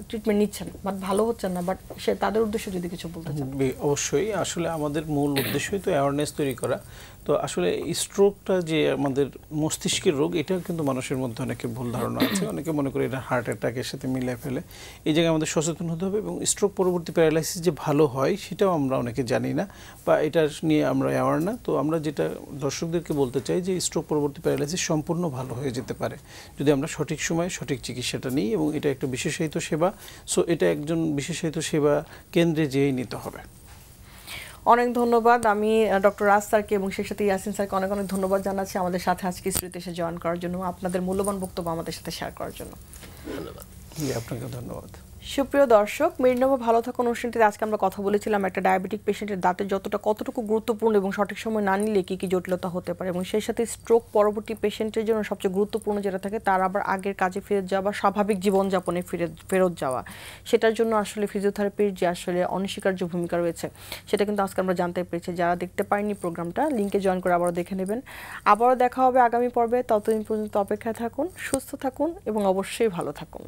ট্রিটমেন্ট নিচ্ছেন বাট ভালো হচ্ছেন না, বাট সে তাদের উদ্দেশ্যে যদি কিছু বলতে চান। অবশ্যই, আসলে আমাদের মূল উদ্দেশ্যই তো অ্যাওয়ারনেস তৈরি করা। তো আসলে স্ট্রোকটা যে আমাদের মস্তিষ্কের রোগ, এটা কিন্তু মানুষের মধ্যে অনেকের ভুল ধারণা আছে, অনেকে মনে করে এটা হার্ট অ্যাটাকের সাথে মিলে ফেলে। এই জায়গায় আমাদের সচেতন হতে হবে, এবং স্ট্রোক পরবর্তী প্যারালাইসিস যে ভালো হয় সেটাও আমরা অনেকে জানি না বা এটা নিয়ে আমরা অ্যাওয়ার না। তো আমরা যেটা দর্শকদেরকে বলতে চাই যে স্ট্রোক পরবর্তী প্যারালাইসিস সম্পূর্ণ ভালো হয়ে যেতে পারে যদি আমরা সঠিক সময়ে সঠিক চিকিৎসাটা নিই, এবং এটা একটা বিশেষায়িত সেবা। সো এটা একজন বিশেষায়িত সেবা কেন্দ্রে যেয়েই নিতে হবে। অনেক ধন্যবাদ। আমি ডক্টর রাজ স্যারকে এবং সেই সাথে ইয়াসিন স্যারকে অনেক ধন্যবাদ জানাচ্ছি আমাদের সাথে আজকে স্টুডিওতে এসে জয়েন করার জন্য, আপনাদের মূল্যবান বক্তব্য আমাদের সাথে শেয়ার করার জন্য। ধন্যবাদ। আপনাকে ধন্যবাদ। সুপ্রিয় দর্শক, মেরিনোভা ভালো থাকা অনুষ্ঠানটিতে আজকে আমরা কথা বলেছিলাম একটা ডায়াবেটিক পেশেন্টের দাঁতের কতটুকু গুরুত্বপূর্ণ এবং সঠিক সময় না নিলে কি কি জটিলতা হতে পারে, এবং সেই সাথে স্ট্রোক পরবর্তী পেশেন্টের জন্য সবচেয়ে গুরুত্বপূর্ণ যেটা থাকে তার আবার আগের কাজে ফেরত যাওয়া বা স্বাভাবিক জীবনযাপনে ফেরত যাওয়া, সেটার জন্য আসলে ফিজিওথেরাপির যে আসলে অনস্বীকার্য ভূমিকা রয়েছে সেটা কিন্তু আজকে আমরা জানতে পেরেছি। যারা দেখতে পারেননি প্রোগ্রামটা, লিঙ্কে জয়েন করে আবারও দেখে নেবেন। আবারও দেখা হবে আগামী পর্বে। ততদিন পর্যন্ত অপেক্ষায় থাকুন, সুস্থ থাকুন এবং অবশ্যই ভালো থাকুন।